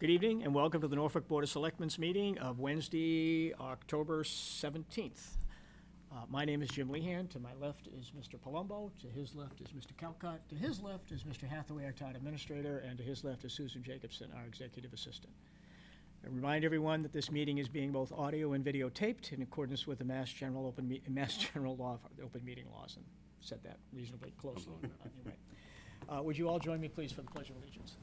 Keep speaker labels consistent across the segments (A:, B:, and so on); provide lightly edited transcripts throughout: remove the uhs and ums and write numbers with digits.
A: Good evening and welcome to the Norfolk Board of Selectmen's meeting of Wednesday, October 17th. My name is Jim Lehan. To my left is Mr. Palumbo. To his left is Mr. Calcott. To his left is Mr. Hathaway, our town administrator. And to his left is Susan Jacobson, our executive assistant. I remind everyone that this meeting is being both audio and videotaped in accordance with the Mass General Law, the open meeting laws, and said that reasonably closely. Anyway. Would you all join me, please, for the Pledge of Allegiance?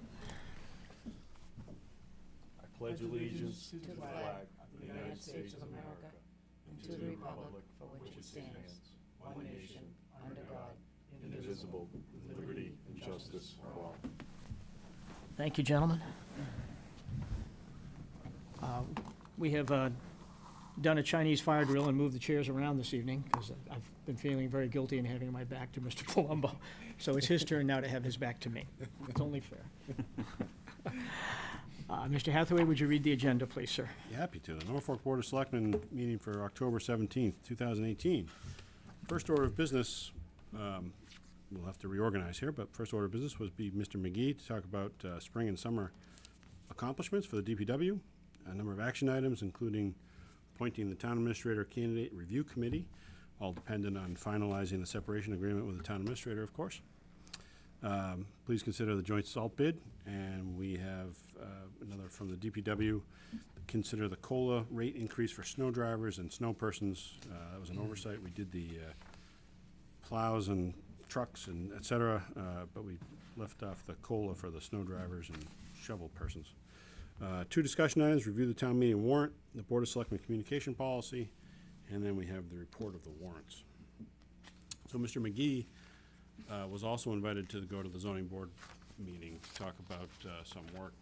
B: Pledge allegiance to the flag of the United States of America and to the republic for which it stands, one nation, under God, indivisible, with liberty and justice for all.
A: Thank you, gentlemen. We have done a Chinese fire drill and moved the chairs around this evening because I've been feeling very guilty in having my back to Mr. Palumbo. So it's his turn now to have his back to me. It's only fair. Mr. Hathaway, would you read the agenda, please, sir?
C: Yeah, happy to. The Norfolk Board of Selectmen meeting for October 17th, 2018. First order of business, we'll have to reorganize here, but first order of business was be Mr. McGee to talk about spring and summer accomplishments for the DPW. A number of action items, including appointing the Town Administrator Candidate Review Committee, all dependent on finalizing the separation agreement with the Town Administrator, of course. Please consider the joint salt bid, and we have another from the DPW. Consider the COLA rate increase for snow drivers and snow persons. That was an oversight. We did the plows and trucks and et cetera, but we left off the COLA for the snow drivers and shovel persons. Two discussion items: review the town meeting warrant, the Board of Selectmen communication policy, and then we have the report of the warrants. So Mr. McGee was also invited to go to the zoning board meeting to talk about some work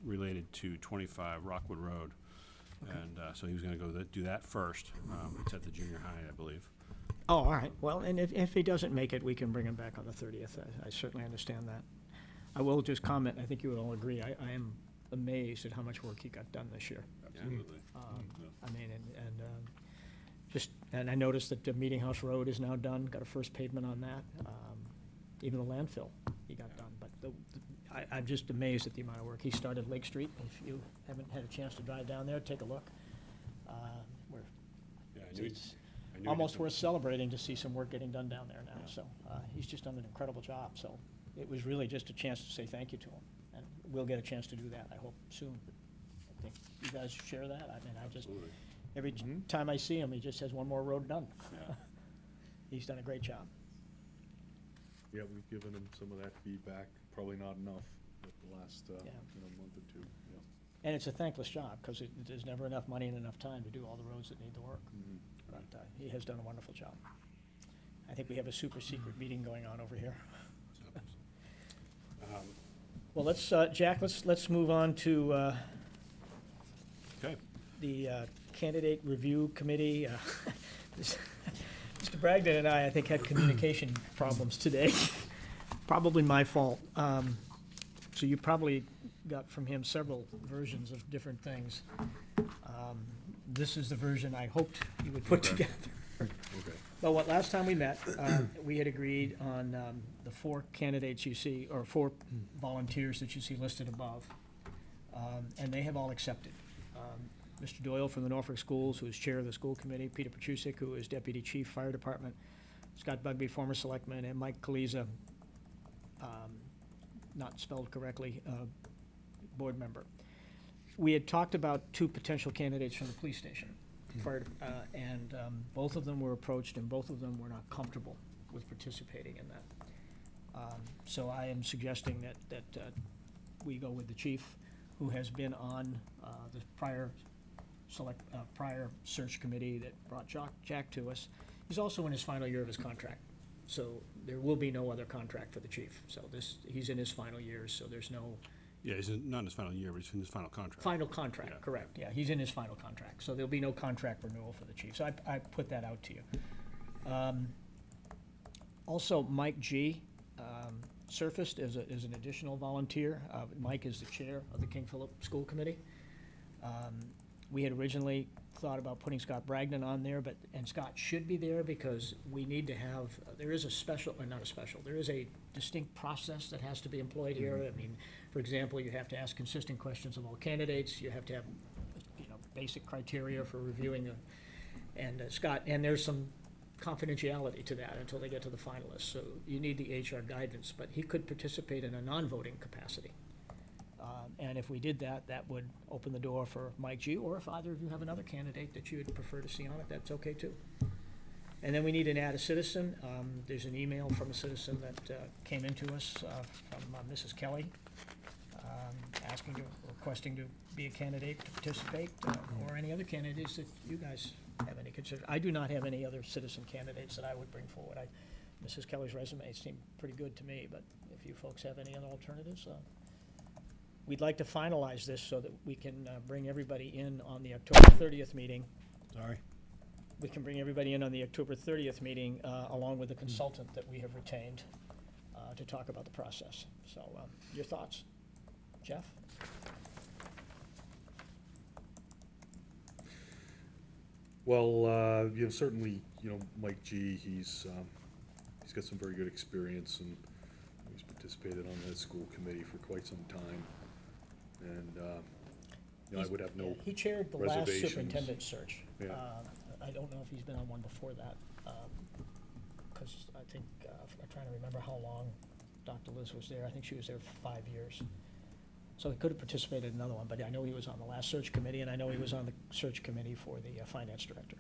C: related to 25 Rockwood Road. Okay. And so he was going to go do that first. It's at the junior high, I believe.
A: Oh, all right. Well, and if he doesn't make it, we can bring him back on the 30th. I certainly understand that. I will just comment, I think you would all agree, I am amazed at how much work he got done this year.
C: Absolutely.
A: I mean, and I noticed that the Meeting House Road is now done, got a first pavement on that. Even the landfill he got done. But I'm just amazed at the amount of work. He started Lake Street. If you haven't had a chance to drive down there, take a look. It's almost worth celebrating to see some work getting done down there now. Yeah. So he's just done an incredible job. So it was really just a chance to say thank you to him. And we'll get a chance to do that, I hope, soon. I think you guys share that. I mean,
C: Absolutely.
A: Every time I see him, he just has one more road done. Yeah. He's done a great job.
B: Yeah, we've given him some of that feedback, probably not enough with the last month or two. Yeah.
A: And it's a thankless job because there's never enough money and enough time to do all the roads that need the work.
B: Mm-hmm.
A: But he has done a wonderful job. I think we have a super secret meeting going on over here. Well, let's Jack. Let's move on to
C: Okay.
A: the Candidate Review Committee. Mr. Bragdon and I think, had communication problems today. Probably my fault. So you probably got from him several versions of different things. This is the version I hoped you would put together.
C: Okay.
A: Well, last time we met, we had agreed on the 4 candidates you see, or 4 volunteers that you see listed above, and they have all accepted. Mr. Doyle from the Norfolk Schools, who is chair of the school committee, Peter Petrusik, who is deputy chief fire department, Scott Bugby, former selectman, and Mike Kaliza, not spelled correctly, board member. We had talked about 2 potential candidates from the police station. And both of them were approached, and both of them were not comfortable with participating in that. So I am suggesting that we go with the chief, who has been on the prior search committee that brought Jack to us. He's also in his final year of his contract, so there will be no other contract for the chief. So he's in his final years, so there's no.
C: Yeah, he's not in his final year, but he's in his final contract.
A: Final contract,
C: yeah.
A: Correct. Yeah, he's in his final contract. So there'll be no contract renewal for the chief. So I put that out to you. Also, Mike G. Surfaced as an additional volunteer. Mike is the chair of the King Philip School Committee. We had originally thought about putting Scott Bragdon on there, and Scott should be there because we need to have, there is a special, or not a special, there is a distinct process that has to be employed here. I mean, for example, you have to ask consistent questions of all candidates, you have to have, basic criteria for reviewing and Scott, and there's some confidentiality to that until they get to the finalists, so you need the HR guidance, but he could participate in a non-voting capacity. And if we did that, that would open the door for Mike G, or if either of you have another candidate that you would prefer to see on it, that's okay too. And then we need an add a citizen. There's an email from a citizen that came into us from Mrs. Kelly, requesting to be a candidate to participate, or any other candidates that you guys have any consider. I do not have any other citizen candidates that I would bring forward. Mrs. Kelly's resume seemed pretty good to me, but if you folks have any other alternatives, we'd like to finalize this so that we can bring everybody in on the October 30th meeting.
C: Sorry.
A: We can bring everybody in on the October 30th meeting, along with the consultant that we have retained to talk about the process. So, your thoughts? Jeff?
B: Well, certainly, Mike G, he's got some very good experience, and he's participated on the school committee for quite some time. And, I would have no
A: He chaired the last
B: reservations.
A: superintendent search.
B: Yeah.
A: I don't know if he's been on one before that, because I think, I'm trying to remember how long Dr. Liz was there. I think she was there for 5 years. So he could have participated in another one, but I know he was on the last search committee, and I know he was on the search committee for the finance director.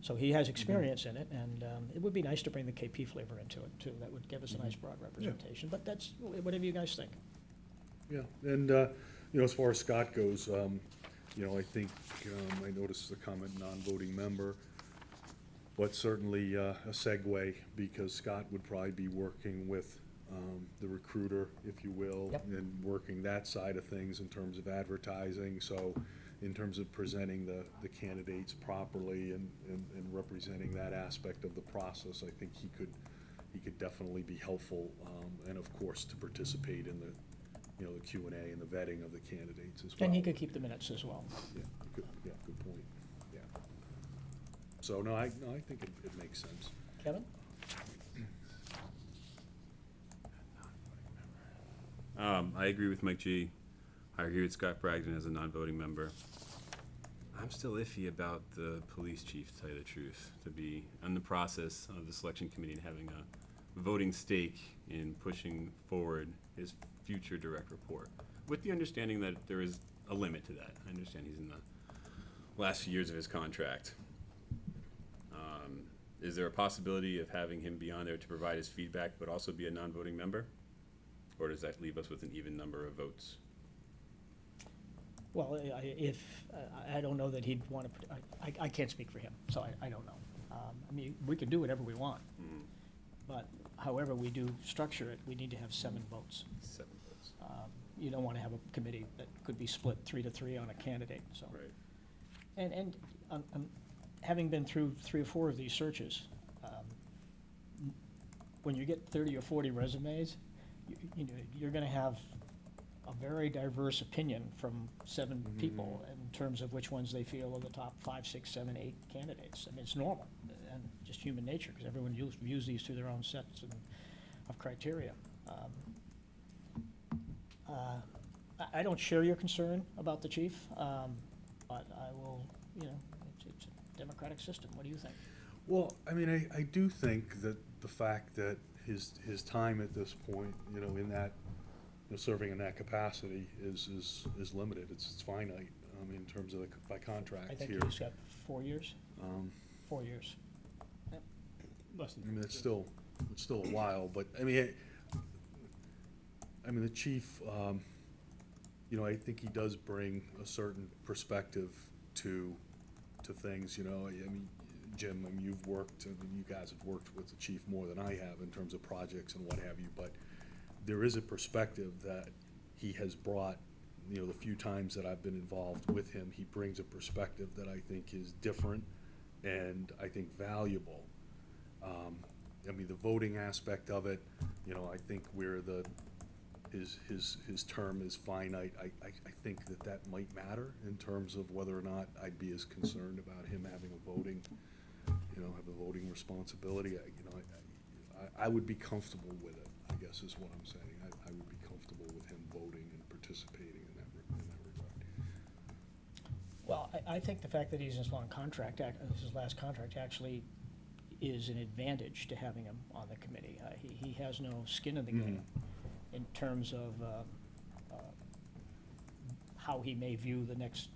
A: So he has experience in it, and it would be nice to bring the KP flavor into it, too. That would give us a nice broad representation, but that's whatever you guys think.
B: Yeah, and, as far as Scott goes, I think, I noticed the comment non-voting member, but certainly a segue, because Scott would probably be working with the recruiter, if you will,
A: Yep.
B: and working that side of things in terms of advertising. So in terms of presenting the candidates properly and representing that aspect of the process, I think he could definitely be helpful, and of course, to participate in the Q&A and the vetting of the candidates as well.
A: And he could keep the minutes as well.
B: Yeah, good point, yeah. So, no, I think it makes sense.
A: Kevin?
D: I agree with Mike G. I agree with Scott Bragdon as a non-voting member. I'm still iffy about the police chief, to tell you the truth, to be in the process of the selection committee and having a voting stake in pushing forward his future direct report, with the understanding that there is a limit to that. I understand he's in the last few years of his contract. Is there a possibility of having him be on there to provide his feedback, but also be a non-voting member? Or does that leave us with an even number of votes?
A: Well, I don't know that he'd want to, I can't speak for him, so I don't know. I mean, we can do whatever we want, but however we do structure it, we need to have 7 votes.
D: 7 votes.
A: You don't want to have a committee that could be split 3-3 on a candidate, so.
D: Right.
A: And having been through 3 or 4 of these searches, when you get 30 or 40 resumes, you're going to have a very diverse opinion from 7 people in terms of which ones they feel are the top 5, 6, 7, 8 candidates. I mean, it's normal and just human nature, because everyone views these through their own sets of criteria. I don't share your concern about the chief, but I will, it's a democratic system. What do you think?
B: Well, I mean, I do think that the fact that his time at this point, in that, serving in that capacity is limited. It's finite, in terms of by contract
A: I think
B: here.
A: he's got 4 years. 4 years. Yep.
B: I mean, it's still a while, but I mean, the chief, I think he does bring a certain perspective to things. I mean, Jim, you've worked, you guys have worked with the chief more than I have in terms of projects and what have you, but there is a perspective that he has brought, the few times that I've been involved with him, he brings a perspective that I think is different and I think valuable. I mean, the voting aspect of it, I think where the his term is finite, I think that might matter in terms of whether or not I'd be as concerned about him having a voting, have a voting responsibility. I would be comfortable with it, I guess is what I'm saying. I would be comfortable with him voting and participating in that regard.
A: Well, I think the fact that he's in his long contract, his last contract, actually is an advantage to having him on the committee. He has no skin in the game in terms of how he may view the next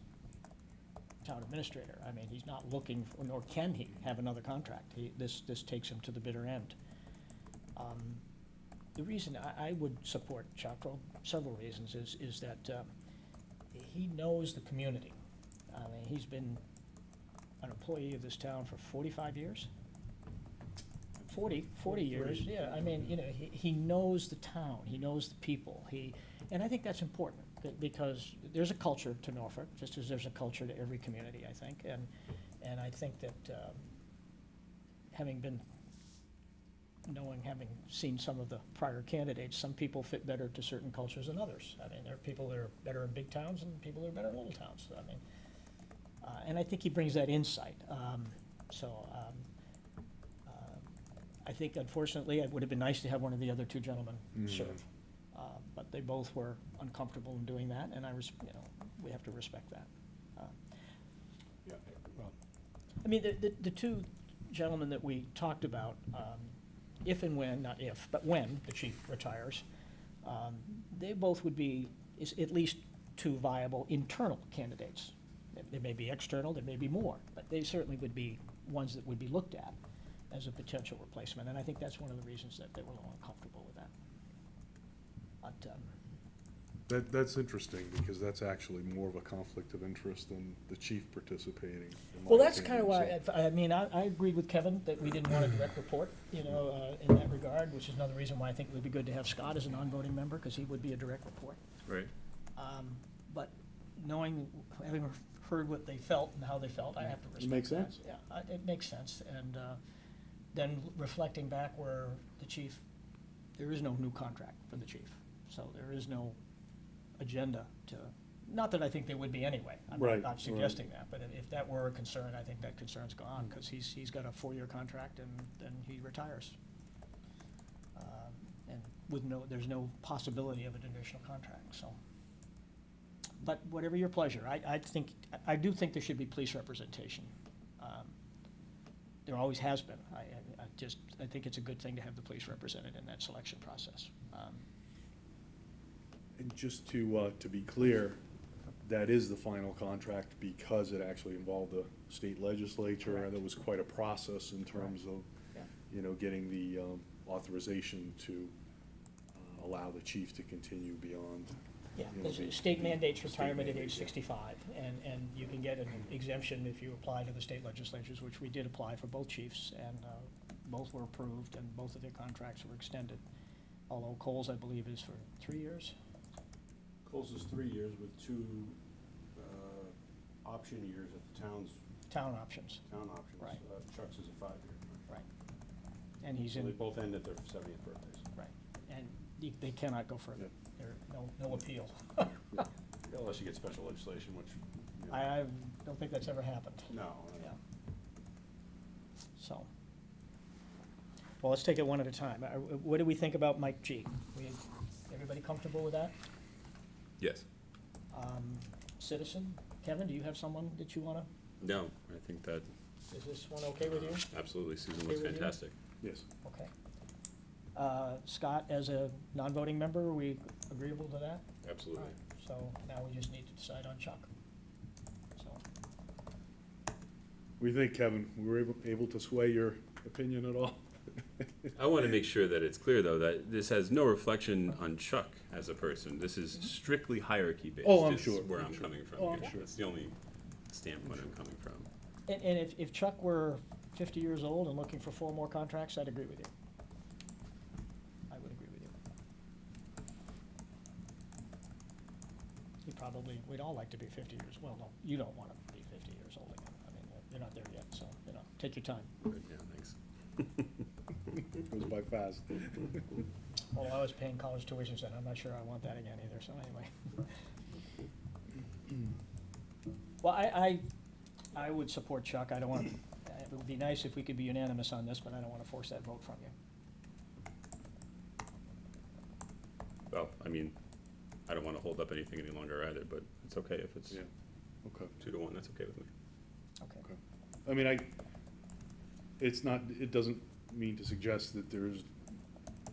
A: town administrator. I mean, he's not looking, nor can he have another contract. This takes him to the bitter end. The reason I would support Chuck, for several reasons, is that he knows the community. I mean, he's been an employee of this town for 45 years? 40 years, yeah. I mean, he knows the town, he knows the people. And I think that's important, because there's a culture to Norfolk, just as there's a culture to every community, I think. And I think that having seen some of the prior candidates, some people fit better to certain cultures than others. I mean, there are people that are better in big towns and people that are better in little towns. I mean, and I think he brings that insight. I think, unfortunately, it would have been nice to have one of the other two gentlemen serve. But they both were uncomfortable in doing that, and we have to respect that.
C: Yeah, well,
A: I mean, the two gentlemen that we talked about, if and when, not if, but when the chief retires, they both would be at least two viable internal candidates. There may be external, there may be more, but they certainly would be ones that would be looked at as a potential replacement, and I think that's one of the reasons that they were a little uncomfortable with that. But,
B: That's interesting, because that's actually more of a conflict of interest than the chief participating, in my
A: well, that's kind of
B: opinion,
A: why, I mean, I agreed with Kevin that we didn't want a direct report, in that regard, which is another reason why I think it would be good to have Scott as a non-voting member, because he would be a direct report.
D: Right.
A: But having heard what they felt and how they felt, I have to respect that.
B: Makes sense.
A: Yeah, it makes sense, and then reflecting back where the chief, there is no new contract for the chief, so there is no agenda to, not that I think there would be anyway.
B: Right,
A: I'm not suggesting that, but if that were a concern, I think that concern's gone, because he's got a 4-year contract and then he retires. And there's no possibility of an additional contract, so. But whatever your pleasure, I do think there should be police representation. There always has been. I think it's a good thing to have the police represented in that selection process.
B: And just to be clear, that is the final contract because it actually involved the state legislature,
A: Correct.
B: and there was quite a process in terms of,
A: Yeah.
B: Getting the authorization to allow the chief to continue beyond.
A: Yeah,
B: the
A: the state mandates
B: state
A: retirement at
B: mandate,
A: age
B: yeah.
A: 65, and you can get an exemption if you apply to the state legislatures, which we did apply for both chiefs, and both were approved, and both of their contracts were extended. Although Cole's, I believe, is for 3 years.
C: Coles is 3 years with 2 option years at the town's
A: Town options,
C: town options.
A: Right.
C: Chuck's is a 5-year.
A: right. And he's
C: So they
A: in,
C: both end at their 70th birthdays.
A: right, and they cannot go further. There, no appeal.
C: Unless you get special legislation, which,
A: I don't think that's ever happened.
C: no.
A: Yeah. So, well, let's take it one at a time. What do we think about Mike G? Everybody comfortable with that?
D: Yes.
A: Citizen, Kevin, do you have someone that you wanna,
D: No, I think that,
A: is this one okay with you?
D: absolutely, Susan
A: Okay
D: looks
A: with you?
D: fantastic.
B: Yes.
A: Okay. Scott, as a non-voting member, are we agreeable to that?
D: Absolutely.
A: Alright, so now we just need to decide on Chuck. So,
B: What do you think, Kevin? We were able to sway your opinion at all?
D: I want to make sure that it's clear, though, that this has no reflection on Chuck as a person. This is strictly hierarchy-based.
B: Oh, I'm
D: is
B: sure,
D: where
B: I'm
D: I'm
B: sure.
D: coming from
B: Oh, I'm
D: here.
B: sure.
D: That's the only standpoint I'm coming from.
A: and if Chuck were 50 years old and looking for 4 more contracts, I'd agree with you. I would agree with you. We'd all like to be 50 years, well, no, you don't want to be 50 years old again. I mean, you're not there yet, so, take your time.
D: Good, yeah, thanks.
B: Goes by fast.
A: Well, I was paying college tuitions then, I'm not sure I want that again either, so anyway. Well, I would support Chuck, I don't want, it would be nice if we could be unanimous on this, but I don't wanna force that vote from you.
D: Well, I mean, I don't wanna hold up anything any longer either, but it's okay if it's
B: Yeah, okay.
D: 2-1, that's okay with me.
A: Okay.
B: I mean, it's not, it doesn't mean to suggest that there's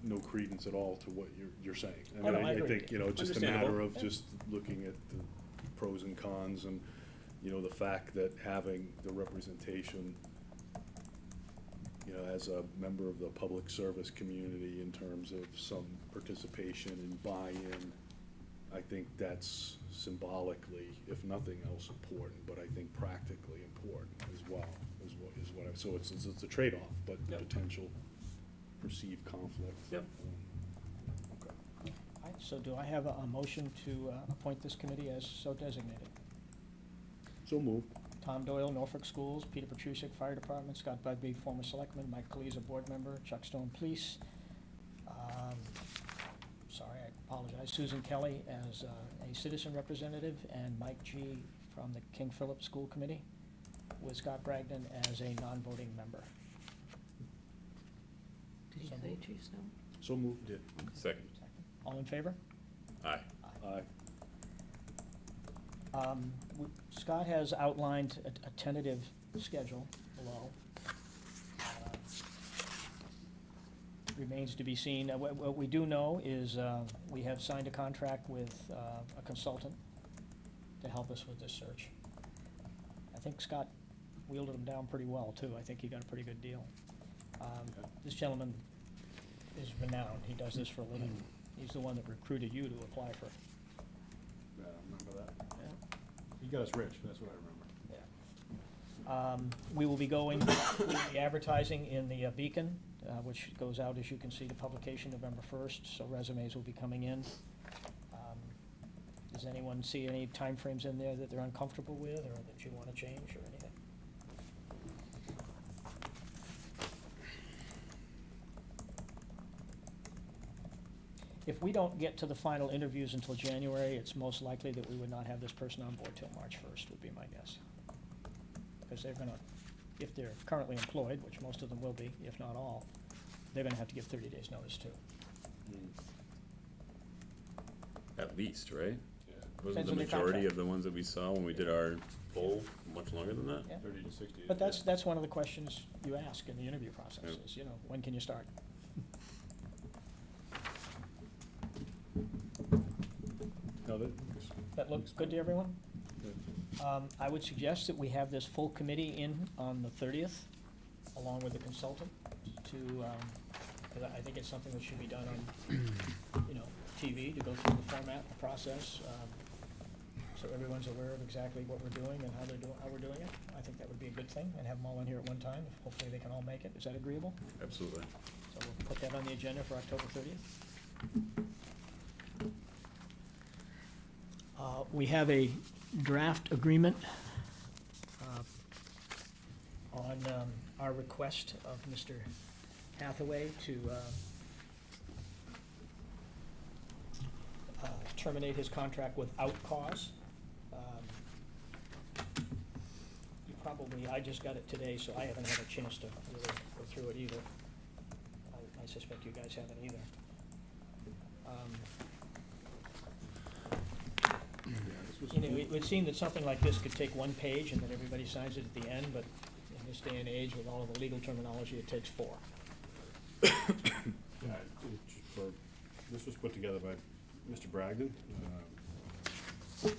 B: no credence at all to what you're saying. I
A: Oh,
B: mean,
A: no, I
B: I
A: agree.
B: think, it's just a matter
D: Understandable.
B: of just looking at the pros and cons and, the fact that having the representation, as a member of the public service community in terms of some participation and buy-in, I think that's symbolically, if nothing else, important, but I think practically important as well, is what so it's a trade-off, but
D: Yep.
B: potential perceived conflict.
D: Yep.
B: Okay.
A: All right, so do I have a motion to appoint this committee as so designated?
B: So moved.
A: Tom Doyle, Norfolk Schools, Peter Petrusiak, Fire Department, Scott Bugby, former selectman, Mike Kaliza, board member, Chuck Stone, police. Sorry, I apologize, Susan Kelly as a citizen representative, and Mike G. from the King Philip School Committee, with Scott Bragdon as a non-voting member.
E: Did you
A: So
E: say
A: moved.
E: Chief Stone?
B: So moved.
D: Second.
A: All in favor?
D: Aye.
B: Aye.
A: Scott has outlined a tentative schedule below. Remains to be seen. What we do know is we have signed a contract with a consultant to help us with this search. I think Scott wielded him down pretty well, too. I think he got a pretty good deal. This gentleman is renowned. He does this for a living. He's the one that recruited you to apply for.
C: Yeah, I remember that.
A: Yeah.
C: He got us rich, that's what I remember.
A: We will be going, we'll be advertising in the Beacon, which goes out, as you can see, the publication November 1st, so resumes will be coming in. Does anyone see any timeframes in there that they're uncomfortable with, or that you want to change, or anything? If we don't get to the final interviews until January, it's most likely that we would not have this person on board till March 1st, would be my guess. Because they're gonna, if they're currently employed, which most of them will be, if not all, they're gonna have to give 30 days' notice too.
D: At least, right?
C: Yeah,
D: Wasn't
A: Depends
D: the
A: on the
D: majority
A: contract.
D: of the ones that we saw when we did our poll much longer than that?
A: Yeah.
C: 30 to 60.
A: But that's one of the questions you ask in the interview process,
D: Yeah.
A: is, when can you start?
B: No,
A: That looks good to everyone? I would suggest that we have this full committee in on the 30th, along with the consultant, because I think it's something that should be done on, TV, to go through the format, the process, so everyone's aware of exactly what we're doing and how we're doing it. I think that would be a good thing, and have them all in here at one time. Hopefully they can all make it. Is that agreeable?
D: Absolutely.
A: So we'll put that on the agenda for October 30th. We have a draft agreement on our request of Mr. Hathaway to terminate his contract without cause. I just got it today, so I haven't had a chance to really go through it either. I suspect you guys haven't either. It would seem that something like this could take one page and then everybody signs it at the end, but in this day and age, with all of the legal terminology, it takes 4.
C: Yeah, this was put together by Mr. Bragdon. We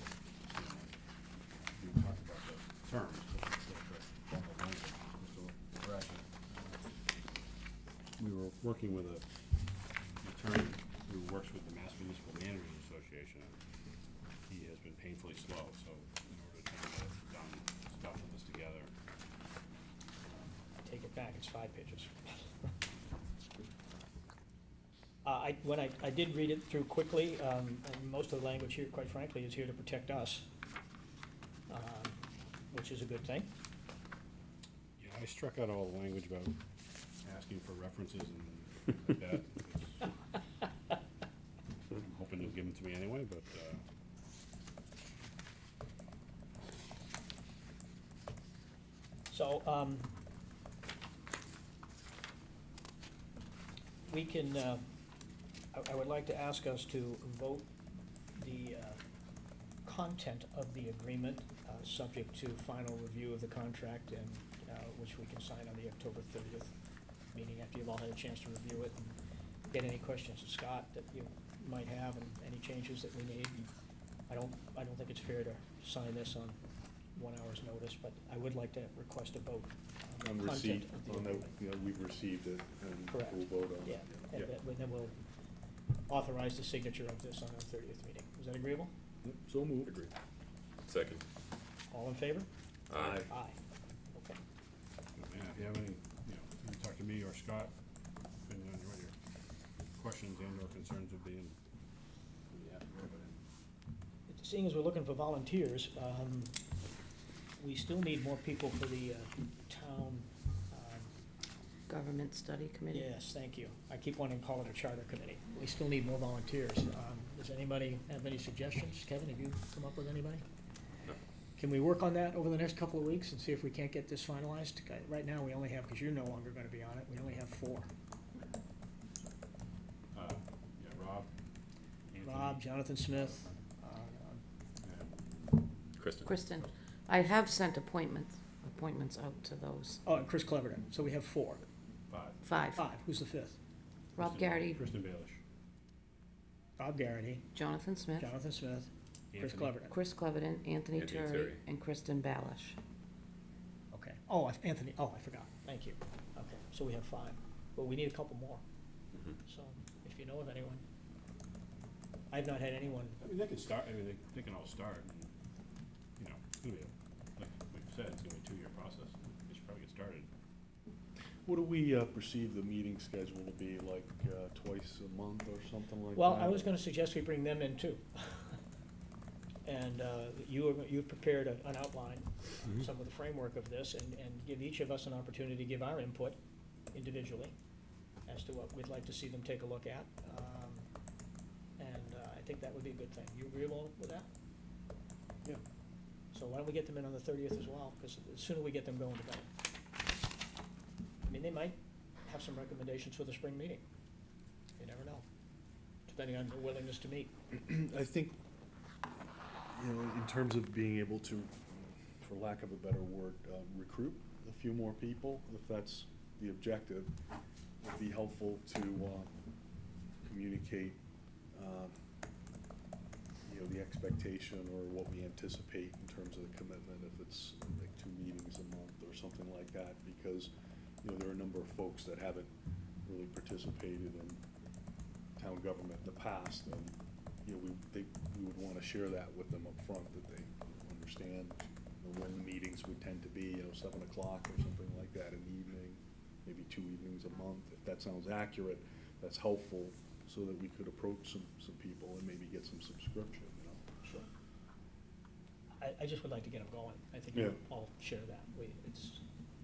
C: talked about the terms. Mr. Bragdon. We were working with an attorney who works with the Mass Municipal Managers Association. He has been painfully slow, so in order to try to get done stuff with this together.
A: Take it back, it's 5 pages. When I did read it through quickly, and most of the language here, quite frankly, is here to protect us, which is a good thing.
C: Yeah, I struck out all the language about asking for references and like that. because I'm hoping you'll give them to me anyway, but,
A: So, we can, I would like to ask us to vote the content of the agreement, subject to final review of the contract, and which we can sign on the October 30th meeting after you've all had a chance to review it and get any questions of Scott that you might have and any changes that we need. I don't think it's fair to sign this on 1 hour's notice, but I would like to request a vote on
B: On
A: the
B: receipt,
A: content of the
B: on that,
A: agreement.
B: you know, we've received it, and
A: Correct.
B: we'll vote on
A: Yeah,
B: it.
A: and then we'll authorize the signature of this on our 30th meeting. Is that agreeable?
B: Yep, so moved.
C: agreed.
D: Second.
A: All in favor?
D: Aye.
A: Aye. Okay.
C: Yeah, if you have any, you know, you can talk to me or Scott, depending on what your questions and or concerns would be, and
A: Seeing as we're looking for volunteers, we still need more people for the town,
E: Government Study Committee.
A: yes, thank you. I keep wanting to call it a charter committee. We still need more volunteers. Does anybody have any suggestions? Kevin, have you come up with anybody?
D: No.
A: Can we work on that over the next couple of weeks and see if we can't get this finalized? Right now, we only have, because you're no longer gonna be on it, we only have 4.
C: yeah, Rob, Anthony.
A: Rob, Jonathan Smith,
D: Kristen.
E: Kristen, I have sent appointments out to those.
A: oh, and Chris Cleverton. So we have 4.
C: 5.
E: 5.
A: Who's the 5th?
E: Rob Garrity,
C: Kristen Baelish.
A: Bob Garrity,
E: Jonathan Smith,
A: Jonathan Smith, Chris
C: Anthony.
A: Cleverton.
E: Chris Cleverton, Anthony
D: Anthony
E: Turry,
D: Turry.
E: and Kristen Balish.
A: Okay. Oh, Anthony, I forgot. Thank you. Okay, so we have 5, but we need a couple more.
D: Mhm.
A: So if you know of anyone. I've not had anyone,
C: I mean, they can start, I mean, they can all start, and, you know, it's gonna be, like we've said, it's gonna be a 2-year process. They should probably get started.
B: What do we perceive the meeting schedule to be, like, twice a month or something like that?
A: well, I was gonna suggest we bring them in too. And you've prepared an outline, some of the framework of this, and give each of us an opportunity to give our input individually as to what we'd like to see them take a look at. And I think that would be a good thing. You agreeable with that?
B: Yeah.
A: So why don't we get them in on the 30th as well, because the sooner we get them going, the better. I mean, they might have some recommendations for the spring meeting. You never know, depending on their willingness to meet.
B: I think, you know, in terms of being able to, for lack of a better word, recruit a few more people, if that's the objective, it'd be helpful to communicate, you know, the expectation or what we anticipate in terms of the commitment, if it's like 2 meetings a month or something like that, because, you know, there are a number of folks that haven't really participated in town government in the past, and, you know, we would wanna share that with them up front, that they understand, you know, when the meetings would tend to be, you know, 7 o'clock or something like that in the evening, maybe 2 evenings a month. If that sounds accurate, that's helpful, so that we could approach some people and maybe get some subscription, you know?
A: Sure. I just would like to get them going. I think
B: Yeah.
A: you all share that. We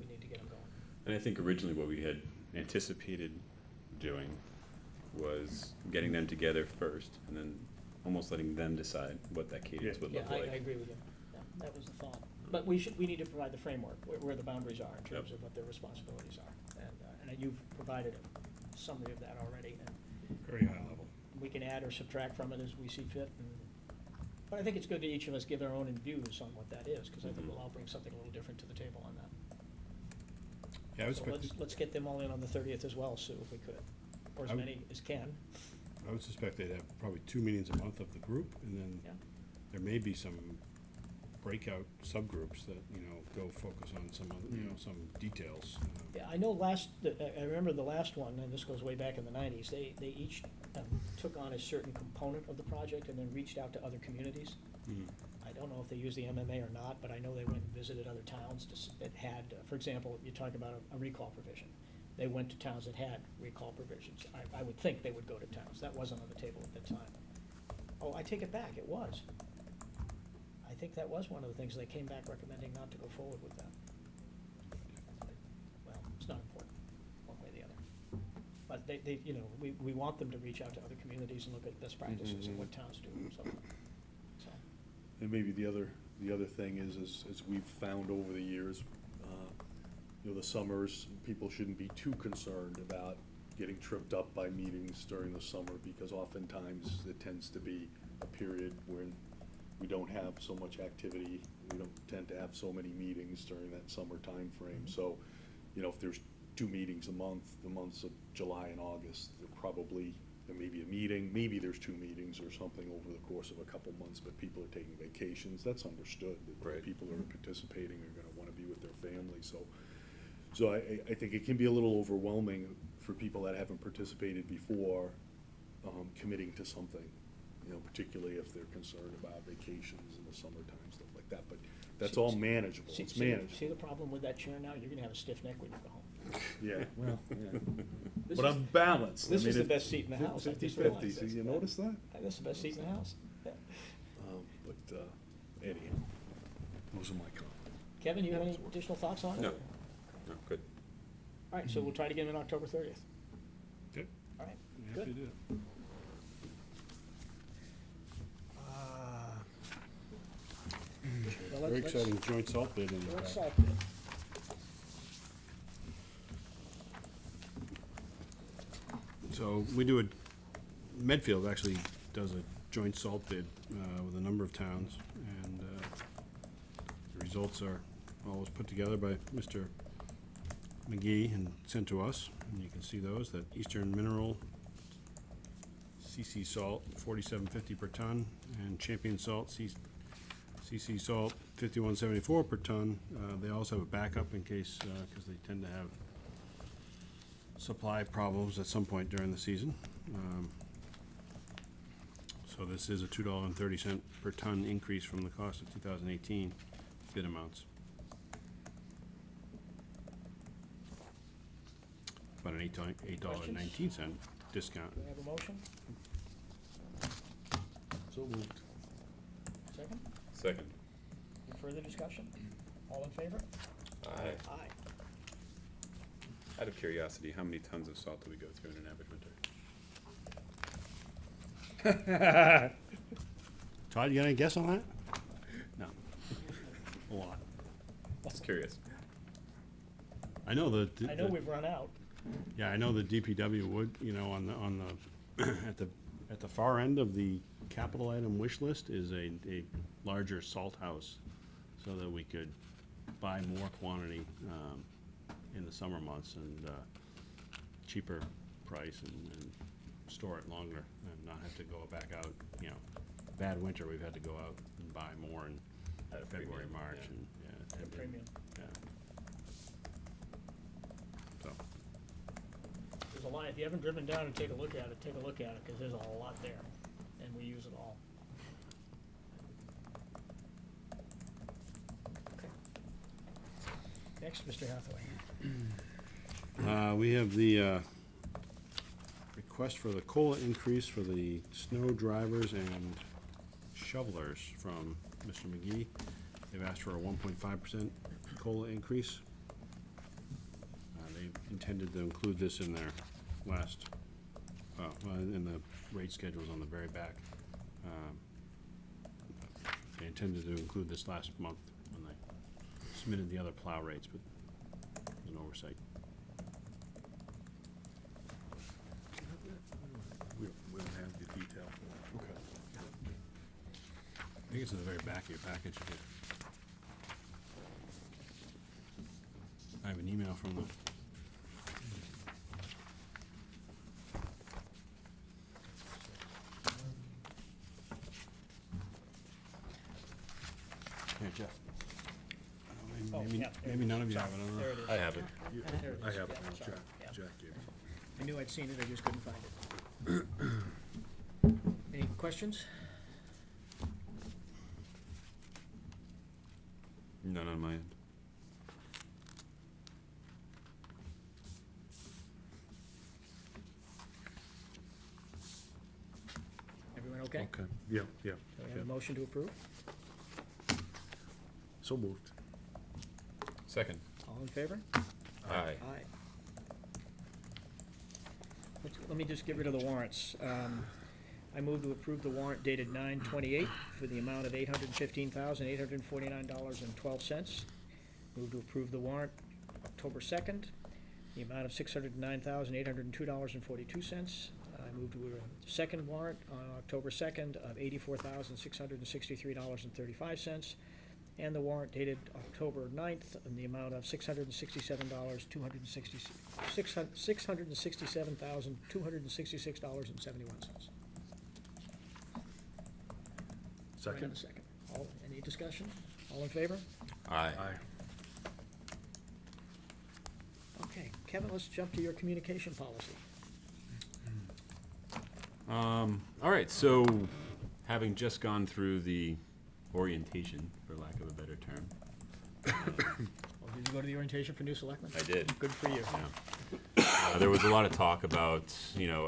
A: need to get them going.
D: And I think originally what we had anticipated doing was getting them together first, and then almost letting them decide what that cadence
B: Yeah.
D: would
A: Yeah,
D: look
A: I
D: like.
A: agree with you. Yeah, that was the thought. But we need to provide the framework, where the boundaries are in terms of what their responsibilities are. And you've provided a summary of that already, and
C: Very high level.
A: we can add or subtract from it as we see fit. But I think it's good to each of us give our own views on what that is, because I think we'll all bring something a little different to the table on that.
C: Yeah, I would
A: So
C: suspect,
A: let's get them all in on the 30th as well, Sue, if we could, or as
C: I would-
A: many as can.
C: I would suspect they'd have probably 2 meetings a month of the group, and then
A: Yeah.
C: there may be some breakout subgroups that, you know, go focus on some other, you know, some details.
A: Yeah, I know I remember the last one, and this goes way back in the 90s, they each took on a certain component of the project and then reached out to other communities.
C: Mhm.
A: I don't know if they used the MMA or not, but I know they went and visited other towns that had, for example, you talk about a recall provision. They went to towns that had recall provisions. I would think they would go to towns. That wasn't on the table at the time. Oh, I take it back, it was. I think that was one of the things they came back recommending not to go forward with that. Well, it's not important, one way or the other. they, you know, we want them to reach out to other communities and look at best practices and what towns do, so.
B: And maybe the other thing is, as we've found over the years, you know, the summers, people shouldn't be too concerned about getting tripped up by meetings during the summer, because oftentimes it tends to be a period when we don't have so much activity, we don't tend to have so many meetings during that summer time frame. So, you know, if there's 2 meetings a month, the months of July and August, there may be a meeting, maybe there's 2 meetings or something over the course of a couple months, but people are taking vacations, that's understood. That
D: Right.
B: People who are participating are gonna wanna be with their families, so I think it can be a little overwhelming for people that haven't participated before, committing to something, you know, particularly if they're concerned about vacations in the summertime, stuff like that, but that's all manageable,
A: See-
B: it's
A: see-
B: manageable.
A: See the problem with that chair now? You're gonna have a stiff neck when you go home.
B: Yeah, well, yeah.
A: This
B: But
A: is-
B: I'm balanced.
A: This
B: I mean,
A: is the
B: it-
A: best seat in the house. I just
B: 50-50,
A: realized
B: so
A: this.
B: you notice that?
A: This is the best seat in the house. Yeah.
B: But anyhow, those are my comments.
A: Kevin, you have any additional thoughts on it?
D: No.
A: or-
D: No, good.
A: All right, so we'll try to get him on October 30th.
C: Okay.
A: All right,
C: Happy to
A: good.
C: do it.
A: Well,
C: Very
A: let's-
C: exciting joint salt bid in the
A: Let's
C: back.
A: salt it.
C: So we do Medfield actually does a joint salt bid with a number of towns, and the results are always put together by Mr. McGee and sent to us, and you can see those, that Eastern Mineral, CC Salt, $47.50 per ton, and Champion Salt, CC Salt, $51.74 per ton. They also have a backup in case, because they tend to have supply problems at some point during the season. So this is a $2.30 per ton increase from the cost of 2018 bid amounts. About an $8.19 discount.
A: Do we have a motion?
B: So moved.
A: Second?
D: Second.
A: Any further discussion? All in favor?
D: Aye.
A: Aye.
D: Out of curiosity, how many tons of salt do we go through in an average winter?
C: Todd, you got any guess on that? No. A lot.
D: Just curious.
C: I know
A: I know we've run out.
C: Yeah, I know the DPW would, you know, on the, at the far end of the capital item wish list is a larger salt house, so that we could buy more quantity, in the summer months and, cheaper price and store it longer and not have to go back out, you know. Bad winter, we've had to go out and buy more in
D: At a
C: February,
D: premium,
C: March,
D: yeah.
C: and, yeah.
A: At a
C: and-
A: premium.
C: Yeah. So,
A: There's a lot, if you haven't driven down and take a look at it, because there's a lot there, and we use it all. Okay. Next, Mr. Hathaway.
C: we have the, request for the COLA increase for the snow drivers and shovelers from Mr. McGee. They've asked for a 1.5% COLA increase. They intended to include this in their last, in the rate schedules on the very back. They intended to include this last month when they submitted the other plow rates, but it was an oversight.
B: We don't have the detail. Okay.
C: I think it's in the very back of your package. I have an email from the. Here, Jeff.
A: Oh,
C: Maybe,
A: yeah, there
C: maybe
A: it
C: none
A: is.
C: of you have
A: Sorry,
C: it, I don't know.
A: there it is.
D: I have it.
A: There it
B: I
A: is.
B: have it
A: Yeah,
B: now,
A: sorry.
B: Jack,
A: Yeah.
B: Jack gave it.
A: I knew I'd seen it, I just couldn't find it. Any questions?
D: None on my end.
A: Everyone okay?
B: Okay, yeah, yeah,
A: Do we have
B: yeah.
A: a motion to approve?
B: So moved.
D: Second.
A: All in favor?
D: Aye.
A: Aye. let me just get rid of the warrants. I move to approve the warrant dated 9/28 for the amount of $815,849.12. Move to approve the warrant October 2nd, the amount of $609,802.42. I move to a second warrant on October 2nd of $84,663.35. And the warrant dated October 9th in the amount of $667,266.71.
C: Second.
A: Second. Any discussion? All in favor?
D: Aye.
A: Okay, Kevin, let's jump to your communication policy.
D: All right, so having just gone through the orientation, for lack of a better term.
A: Well, did you go to the orientation for new selectmen?
D: I did.
A: Good for you.
D: There was a lot of talk about,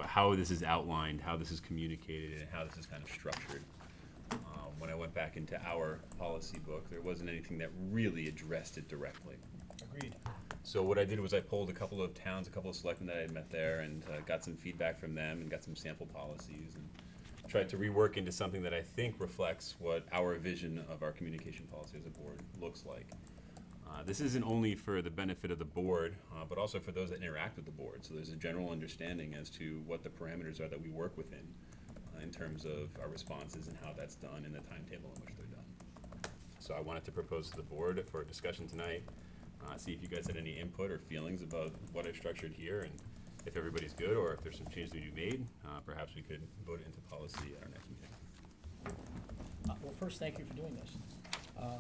D: how this is outlined, how this is communicated, and how this is kind of structured. When I went back into our policy book, there wasn't anything that really addressed it directly.
A: Agreed.
D: So what I did was I pulled a couple of towns, a couple of selectmen that I had met there, and got some feedback from them, and got some sample policies, and tried to rework into something that I think reflects what our vision of our communication policy as a board looks like. This isn't only for the benefit of the board, but also for those that interact with the board. So there's a general understanding as to what the parameters are that we work within in terms of our responses and how that's done and the timetable in which they're done. So I wanted to propose to the board for a discussion tonight, see if you guys had any input or feelings about what I've structured here, and if everybody's good, or if there's some changes to be made, perhaps we could vote it into policy at our next meeting.
A: Well, first, thank you for doing this. I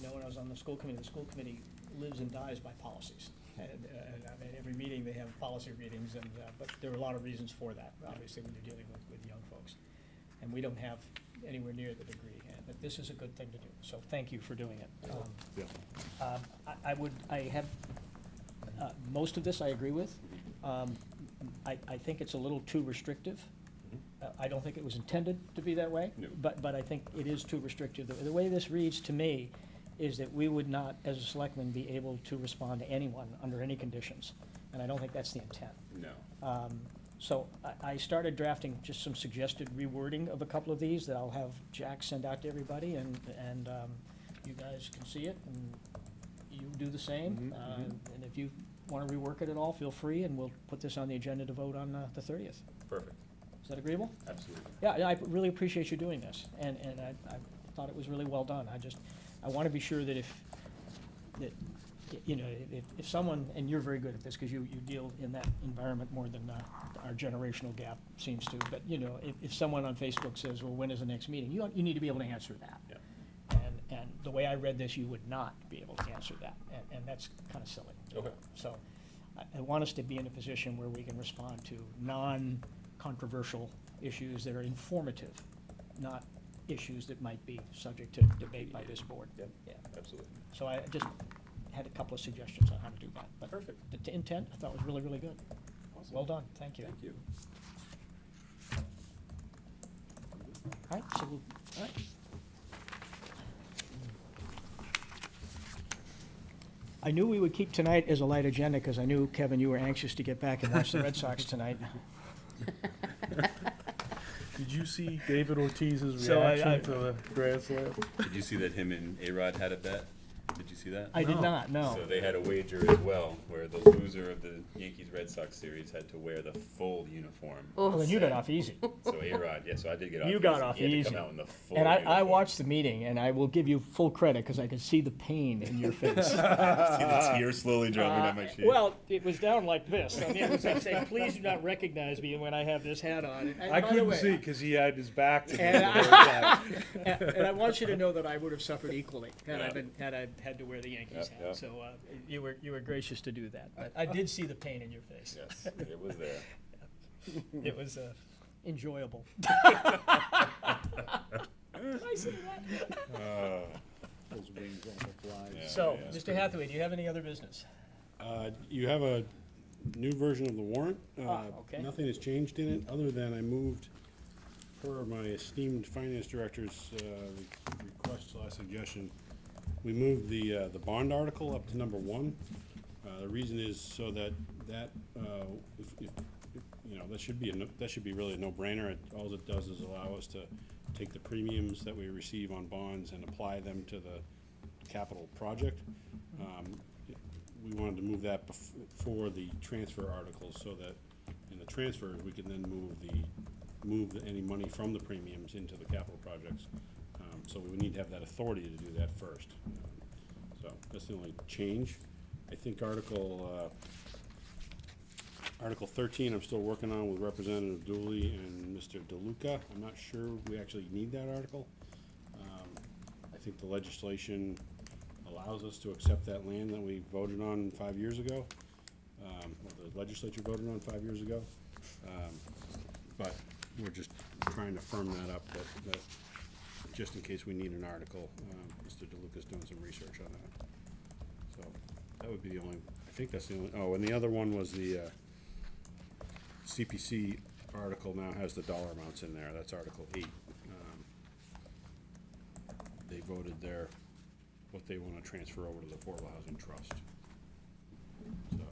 A: know when I was on the school committee lives and dies by policies. And I mean, every meeting they have policy readings, and but there are a lot of reasons for that, obviously, when you're dealing with young folks. And we don't have anywhere near the degree, but this is a good thing to do, so thank you for doing it. Most of this I agree with. I think it's a little too restrictive. I don't think it was intended to be that way,
D: No.
A: but I think it is too restrictive. The way this reads to me is that we would not, as a selectman, be able to respond to anyone under any conditions, and I don't think that's the intent.
D: No.
A: So I started drafting just some suggested rewording of a couple of these that I'll have Jack send out to everybody, and you guys can see it, and you do the same. And if you want to rework it at all, feel free, and we'll put this on the agenda to vote on the 30th.
D: Perfect.
A: Is that agreeable?
D: Absolutely.
A: Yeah, I really appreciate you doing this, and I thought it was really well done. I want to be sure that if someone, and you're very good at this, because you deal in that environment more than our generational gap seems to, but, if someone on Facebook says, well, when is the next meeting, you need to be able to answer that.
D: Yeah.
A: And the way I read this, you would not be able to answer that, and that's kind of silly.
D: Okay.
A: So I want us to be in a position where we can respond to non-controversial issues that are informative, not issues that might be subject to debate by this board.
D: Yeah.
A: Yeah.
D: Absolutely.
A: So I just had a couple of suggestions on how to do that. But
D: Perfect.
A: the intent, I thought, was really, really good.
D: Awesome.
A: Well done, thank you.
D: Thank you.
A: All right, so, all right. I knew we would keep tonight as a light agenda, because I knew, Kevin, you were anxious to get back and watch the Red Sox tonight.
B: Did you see David Ortiz's
A: So
B: reaction to the grand slam?
D: Did you see that him and A-Rod had a bet? Did you see that?
A: I did
B: No.
A: not, no.
D: So they had a wager as well, where the loser of the Yankees-Red Sox series had to wear the full uniform.
A: Well, then you got off easy.
D: So A-Rod, yeah, so I did get off
A: You got
D: easy.
A: off
D: He had to
A: easy.
D: come out in the full
A: And I
D: uniform.
A: watched the meeting, and I will give you full credit, because I could see the pain in your face.
D: See the tears slowly dropping down my cheek.
A: Well, it was down like this. I mean, it was like saying, please do not recognize me when I have this hat on. And
B: I
A: by the
B: couldn't
A: way,
B: see because he had his back to me.
A: And
B: the whole time.
A: And I want you to know that I would have suffered equally had
D: Yeah.
A: I had to wear the Yankees
D: Yep,
A: hat.
D: yep.
A: So you were gracious to do that. But I did see the pain in your face.
D: Yes, it was there.
A: It was enjoyable. Did I say that?
C: Those wings almost fly.
D: Yeah.
A: So, Mr. Hathaway, do you have any other business?
C: You have a new version of the warrant.
A: Okay.
C: Nothing has changed in it, other than I moved, per my esteemed finance director's request/suggestion, we moved the bond article up to number 1. The reason is so that you know, that should be that should be really a no-brainer. All it does is allow us to take the premiums that we receive on bonds and apply them to the capital project. We wanted to move that before the transfer articles, so that in the transfers, we can then move any money from the premiums into the capital projects. So we need to have that authority to do that first. So that's the only change. I think Article 13, I'm still working on with Representative Dooley and Mr. DeLuca. I'm not sure we actually need that article. I think the legislation allows us to accept that land that we voted on 5 years ago, or the legislature voted on 5 years ago. But we're just trying to firm that up, that just in case we need an article. Mr. DeLuca's doing some research on that. So that would be the only, I think that's the only, oh, and the other one was the CPC article now has the dollar amounts in there. That's Article 8. They voted what they want to transfer over to the Affordable Housing Trust. So,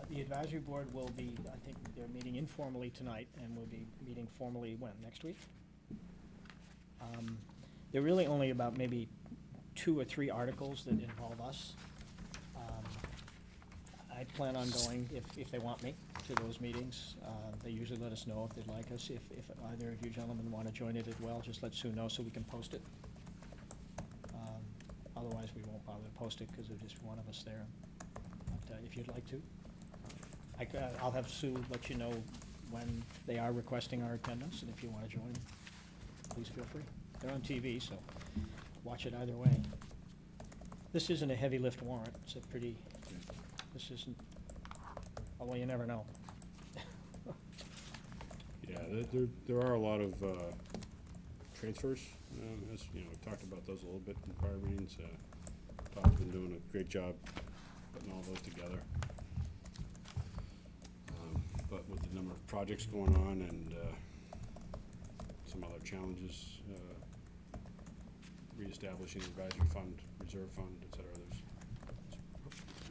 A: The advisory board will be, I think they're meeting informally tonight, and will be meeting formally when, next week? There are really only about maybe 2 or 3 articles that involve us. I plan on going, if they want me, to those meetings. They usually let us know if they'd like us. If either of you gentlemen want to join it as well, just let Sue know so we can post it. Otherwise, we won't bother to post it because there's just one of us there. But if you'd like to, I'll have Sue let you know when they are requesting our attendance, and if you want to join, please feel free. They're on TV, so watch it either way. This isn't a heavy lift warrant. It's a pretty, this isn't, although you never know.
C: yeah, there are a lot of transfers. As you know, we've talked about those a little bit in prior meetings. Todd's been doing a great job putting all those together. But with the number of projects going on and some other challenges, reestablishing the advisory fund, reserve fund, et cetera, there's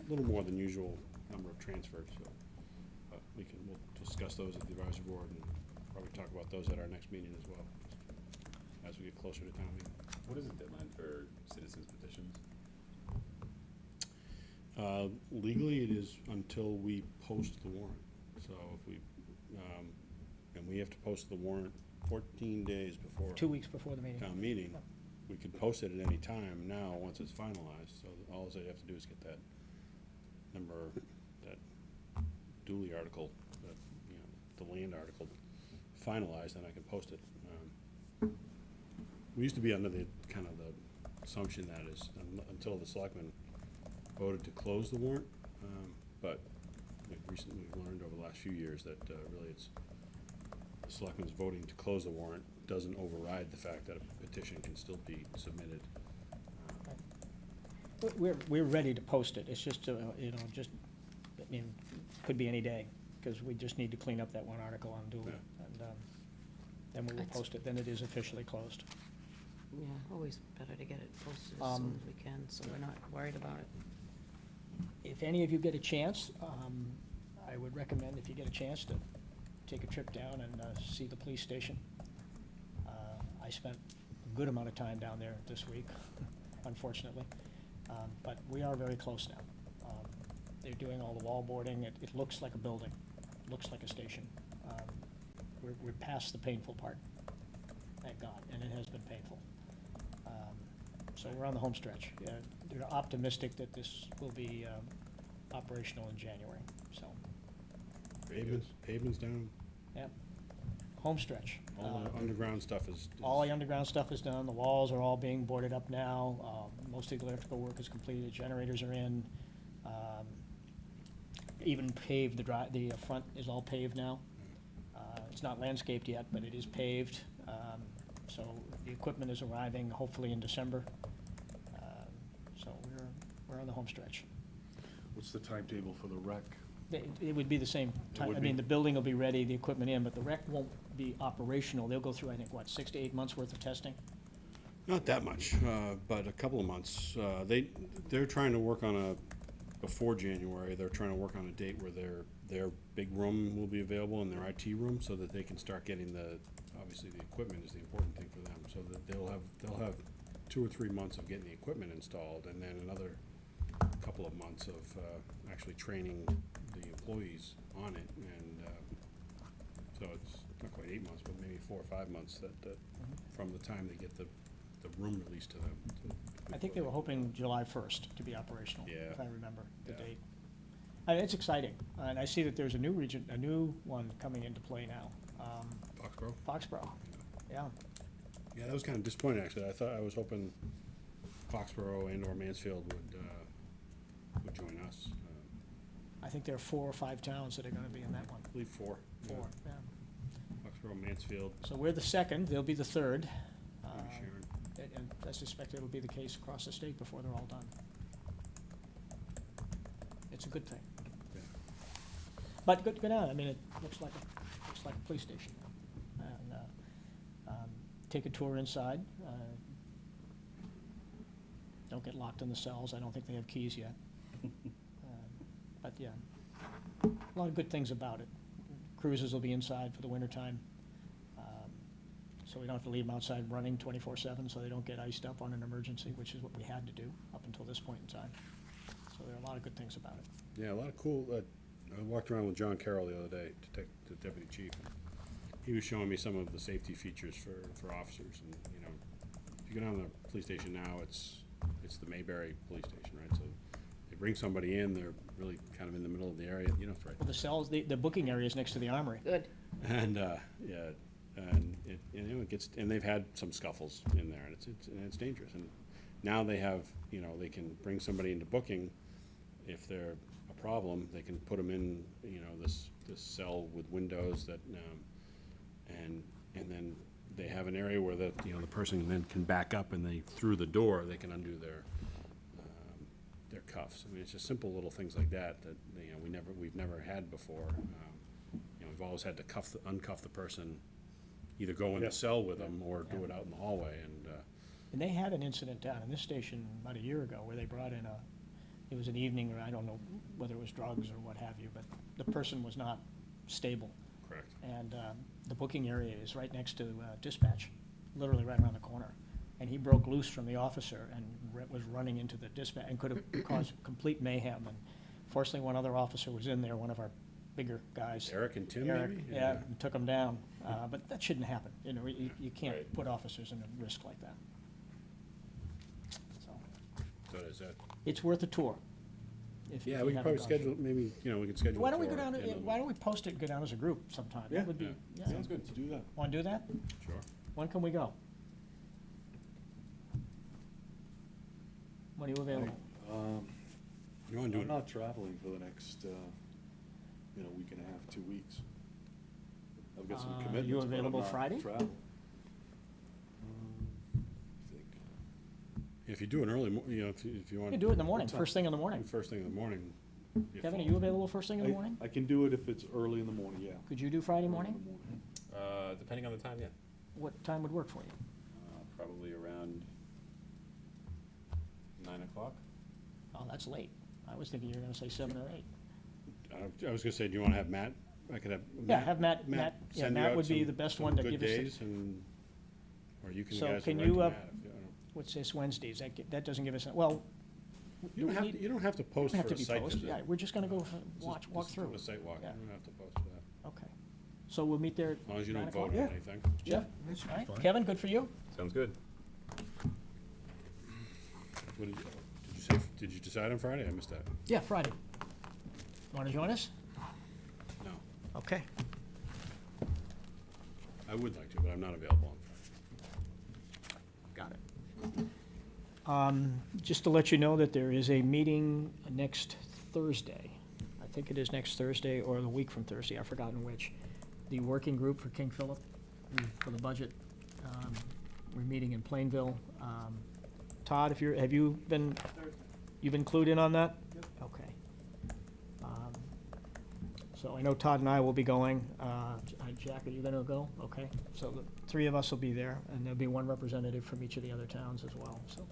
C: a little more than usual number of transfers. So we'll discuss those at the advisory board and probably talk about those at our next meeting as well, as we get closer to town meeting.
D: What is the deadline for citizens petitions?
C: Legally, it is until we post the warrant. So if we, and we have to post the warrant 14 days before
A: 2 weeks before the meeting.
C: town meeting. We can post it at any time now, once it's finalized. So all they have to do is get that that Dooley article, the land article finalized, and I can post it. We used to be under the kind of the assumption that is until the selectmen voted to close the warrant, but we've learned over the last few years that really it's the selectmen's voting to close the warrant doesn't override the fact that a petition can still be submitted.
A: We're ready to post it. It's just, just, could be any day, because we just need to clean up that one article on Dooley.
C: Yeah.
A: And then we will post it, then it is officially closed.
E: Yeah, always better to get it posted as
A: Um,
E: soon as we can, so we're not worried about it.
A: If any of you get a chance, I would recommend, if you get a chance, to take a trip down and see the police station. I spent a good amount of time down there this week, unfortunately. But we are very close now. They're doing all the wall boarding. It looks like a building, looks like a station. We're past the painful part, thank God, and it has been painful. So we're on the home stretch. They're optimistic that this will be operational in January, so,
C: Pavement's down,
A: yeah. Home stretch.
C: all the underground stuff is.
A: All the underground stuff is done, the walls are all being boarded up now, most of the electrical work is completed, generators are in. Even paved, the front is all paved now. It's not landscaped yet, but it is paved, so the equipment is arriving hopefully in December. So we're on the home stretch.
B: What's the timetable for the rec?
A: It would be the same time,
B: would
A: I mean,
B: be.
A: the building will be ready, the equipment in, but the rec won't be operational. They'll go through, I think, 6 to 8 months worth of testing?
C: Not that much, but a couple of months. They're trying to work on a before January, they're trying to work on a date where their big room will be available in their IT room so that they can start getting obviously the equipment is the important thing for them, so that they'll have 2 or 3 months of getting the equipment installed, and then another couple of months of actually training the employees on it, and so it's not quite 8 months, but maybe 4 or 5 months that from the time they get the room released to them.
A: I think they were hoping July 1st to be operational,
C: Yeah.
A: if I remember the
C: Yeah.
A: date. It's exciting, and I see that there's a new one coming into play now,
C: Foxborough?
A: Foxborough, yeah.
C: Yeah, that was kind of disappointing, actually. I was hoping Foxborough and or Mansfield would join us.
A: I think there are 4 or 5 towns that are gonna be in that one,
C: I believe 4.
A: 4, yeah.
C: Foxborough, Mansfield,
A: So we're the second, they'll be the third.
C: maybe Sharon.
A: And I suspect it'll be the case across the state before they're all done. It's a good thing.
C: Yeah.
A: But good on, I mean, it looks like a police station. And, take a tour inside. Don't get locked in the cells, I don't think they have keys yet. But yeah, a lot of good things about it. Cruisers will be inside for the wintertime. So we don't have to leave them outside running 24/7, so they don't get iced up on an emergency, which is what we had to do up until this point in time. So there are a lot of good things about it.
C: Yeah, a lot of cool, I walked around with John Carroll the other day, the deputy chief. He was showing me some of the safety features for officers, and, you know, if you go down to the police station now, it's the Mayberry Police Station, right? So they bring somebody in, they're really kind of in the middle of the area, you know, it's right.
A: Well, the cells, the booking area is next to the armory.
E: Good.
C: And, yeah, and it gets, and they've had some scuffles in there, and it's dangerous. And now they have, you know, they can bring somebody into booking. If they're a problem, they can put them in, you know, this cell with windows that, and then they have an area where the person then can back up, and through the door, they can undo their cuffs. I mean, it's just simple little things like that, you know, we've never had before. You know, we've always had to uncuff the person, either go in the cell with them or do it out in the hallway,
A: And they had an incident down in this station about a year ago where they brought in it was an evening, or I don't know whether it was drugs or what have you, but the person was not stable.
C: correct.
A: And the booking area is right next to dispatch, literally right around the corner. And he broke loose from the officer and was running into the dispatch and could have caused complete mayhem. And fortunately, one other officer was in there, one of our bigger guys.
C: Eric and Tim,
A: Eric,
C: maybe?
A: yeah, and took him down. But that shouldn't happen. You know, you can't
C: Right.
A: put officers in a risk like that. So
C: So is that,
A: it's worth a tour. If
C: yeah,
A: you
C: we can
A: haven't
C: probably
A: gone.
C: schedule, maybe, you know, we can schedule.
A: Why
C: a
A: don't we go
C: tour
A: down,
C: at the end of the
A: why don't we post it and go down as a group sometime?
B: Yeah.
A: That would be,
C: Yeah.
A: yeah.
B: Sounds good, let's do that.
A: Want to do that?
C: month. Sure.
A: When can we go? When are you available?
C: You wanna do
B: I'm
C: it?
B: not traveling for the next, week and a half, 2 weeks. I've got some
A: You
B: commitments, but I'm
A: available
B: not
A: Friday?
B: traveling. I think,
C: If you do an early, you know, if you want.
A: You can do it in the morning,
B: time?
A: first thing in the morning.
C: First thing in the morning. if
A: Kevin, are
C: fall.
A: you available first thing in the morning?
B: I can do it if it's early in the morning, yeah.
A: Could you do Friday
B: Early in
A: morning?
B: the morning.
D: Depending on the time, yeah.
A: What time would work for you?
D: Probably around 9 o'clock.
A: Oh, that's late. I was thinking you were gonna say 7 or 8.
C: I was gonna say, do you wanna have Matt? I could have.
A: Yeah, have Matt, yeah,
C: send you
A: Matt
C: out
A: would be
C: some-
A: the best
C: some
A: one to
C: good
A: give us,
C: days and, or you can
A: So
C: guys
A: can
C: write
A: you,
C: to
A: uh,
C: Matt if you don't.
A: what's this, Wednesdays? That doesn't give us, well.
C: You don't have,
A: need-
C: you don't have to post
A: Doesn't have
C: for
A: to
C: a
A: be
C: site
A: posted,
C: visit.
A: yeah, we're just gonna go
C: Just-
A: walk
C: just
A: through.
C: do a site walk, you
A: Yeah.
C: don't have to post for that,
A: Okay. So we'll meet there.
C: as long as you
A: 9
C: don't
A: o'clock?
C: vote on
A: Yeah.
C: anything.
A: Yeah, all right. Kevin, good for you?
D: Sounds good.
C: What did you decide on Friday? I missed that.
A: Yeah, Friday. Want to join us?
C: No,
A: Okay.
C: I would like to, but I'm not available on Friday.
A: Got it. Just to let you know that there is a meeting next Thursday. I think it is next Thursday or the week from Thursday, I've forgotten which. The working group for King Philip for the budget. We're meeting in Plainville. Todd, have you been clued in on that? Yep. Okay. So I know Todd and I will be going. Jack, are you gonna go? Okay. So the 3 of us will be there, and there'll be 1 representative from each of the other towns as well, so.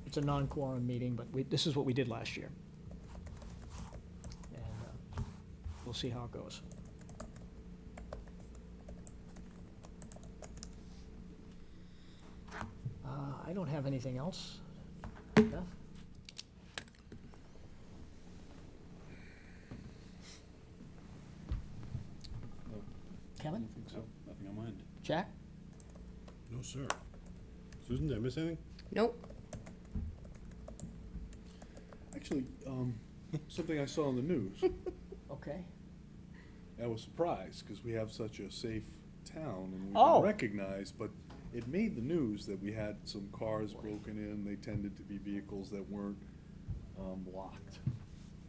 A: It's a non-quorum meeting, but this is what we did last year. we'll see how it goes. I don't have anything else. Beth? Kevin?
D: So, nothing on my end.
A: Jack?
C: No, sir. Susan, did I miss anything?
E: Nope.
B: Actually, something I saw on the news.
A: Okay.
B: I was surprised, because we have such a safe town, and we've
A: Oh.
B: been recognized, but it made the news that we had some cars broken in. They tended to be vehicles that weren't locked.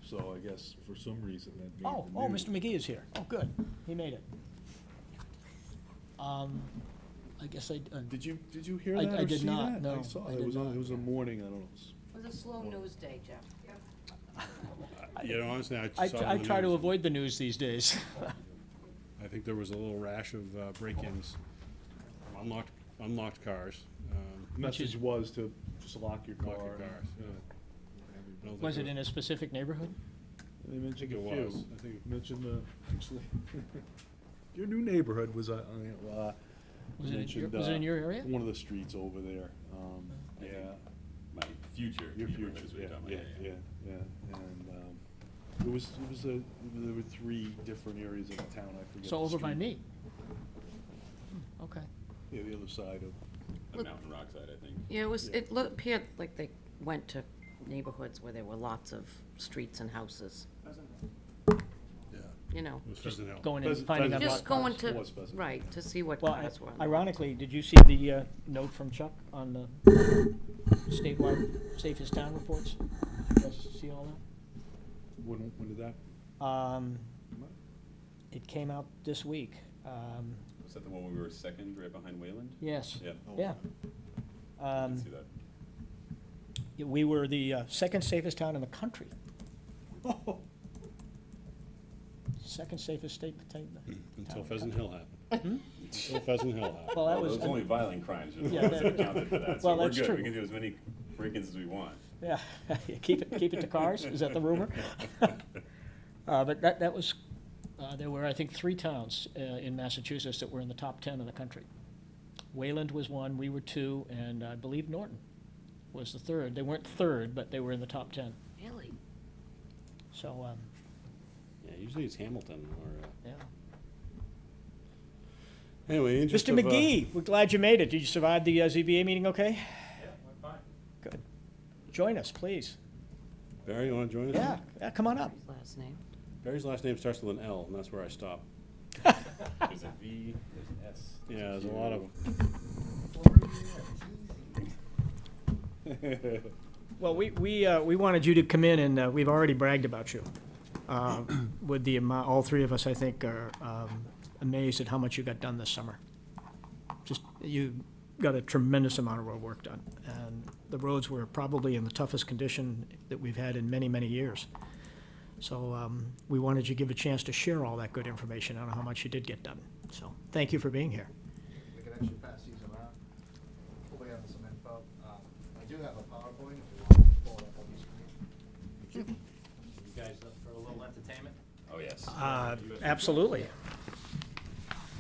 B: So I guess for some reason that made
A: Oh,
B: the
A: oh,
B: news.
A: Mr. McGee is here. Oh, good. He made it. I guess
B: Did you hear
A: I-
B: that
A: I
B: or
A: did
B: see
A: not,
B: that?
A: no,
B: I saw
A: I
B: it.
A: did
B: Was
A: not.
B: it was a morning, I don't know.
E: It was a slow news day, Jeff.
C: You know, honestly, I
A: I
C: saw it
A: I
C: on the
A: try to
C: news.
A: avoid the news these days.
C: I think there was a little rash of break-ins, unlocked cars.
B: The message was to just lock your car.
C: Lock your
B: and,
C: cars, yeah. I don't think
A: Was it
C: there
A: in a specific neighborhood?
B: They mentioned
C: I think
B: a
C: it
B: few.
C: was. I think-
B: Mentioned actually, your new neighborhood was,
A: Was it in your,
B: mentioned,
A: was it in your area?
B: one of the streets over there.
D: I
B: Yeah,
D: think My future.
B: your
D: neighborhood
B: future,
D: is what you're
B: yeah,
D: talking about.
B: yeah. And, there were 3 different areas of the town, I forget.
A: So
B: the
A: over by
B: street.
A: me? Okay.
B: Yeah, the other side of,
D: The Mountain Rock side, I think.
E: Yeah,
B: Yeah.
E: it appeared like they went to neighborhoods where there were lots of streets and houses,
B: yeah.
E: you know.
C: It was Pheasant Hill.
A: Going and
B: Pheasant-
A: finding out
B: Pheasant-
E: Just
A: about
E: going
A: cars.
E: to,
B: It was Pheasant.
E: right, to see what
A: Well,
E: cars were. on the road.
A: ironically, did you see the note from Chuck on the statewide safest town reports? Did you guys see all
B: When did that?
A: that? It came out this week.
D: Was that the one where we were second, right behind Wayland?
A: Yes,
D: Yeah.
A: yeah.
D: I did see that.
A: We were the second safest town in the country. Second safest state.
C: Until
A: town.
C: Pheasant Hill happened. Until Pheasant Hill happened.
A: Well, that
D: Well,
A: was,
D: those only violent crimes,
A: Yeah,
D: yeah, that
A: that-
D: accounted for that,
A: well,
D: so we're
A: that's
D: good,
A: true.
D: we can do as many break-ins as we want.
A: yeah, keep it to cars, is that the rumor? But that was, there were, I think, 3 towns in Massachusetts that were in the top 10 in the country. Wayland was 1, we were 2, and I believe Norton was the 3rd. They weren't 3rd, but they were in the top 10.
E: Really?
A: So,
C: Yeah, usually it's Hamilton or,
A: yeah.
C: anyway, interest
A: Mr.
C: of,
A: McGee, we're glad you made it. Did you survive the ZBA meeting okay?
F: Yeah, went fine.
A: Good. Join us, please.
C: Barry, you wanna join us?
A: Yeah, come on up.
E: His last name.
C: Barry's last name starts with an L, and that's where I stop.
D: There's a V, there's an S.
C: Yeah, there's a lot of them.
A: Well, we wanted you to come in, and we've already bragged about you. With the amount, all 3 of us, I think, are amazed at how much you got done this summer. Just, you got a tremendous amount of road work done. And the roads were probably in the toughest condition that we've had in many, many years. So we wanted you to give a chance to share all that good information on how much you did get done. So thank you for being here.
G: We can actually pass these around. Hopefully have some info. I do have a PowerPoint if you want to pull it up on the screen.
F: You guys up for a little entertainment?
D: Oh, yes.
A: Absolutely.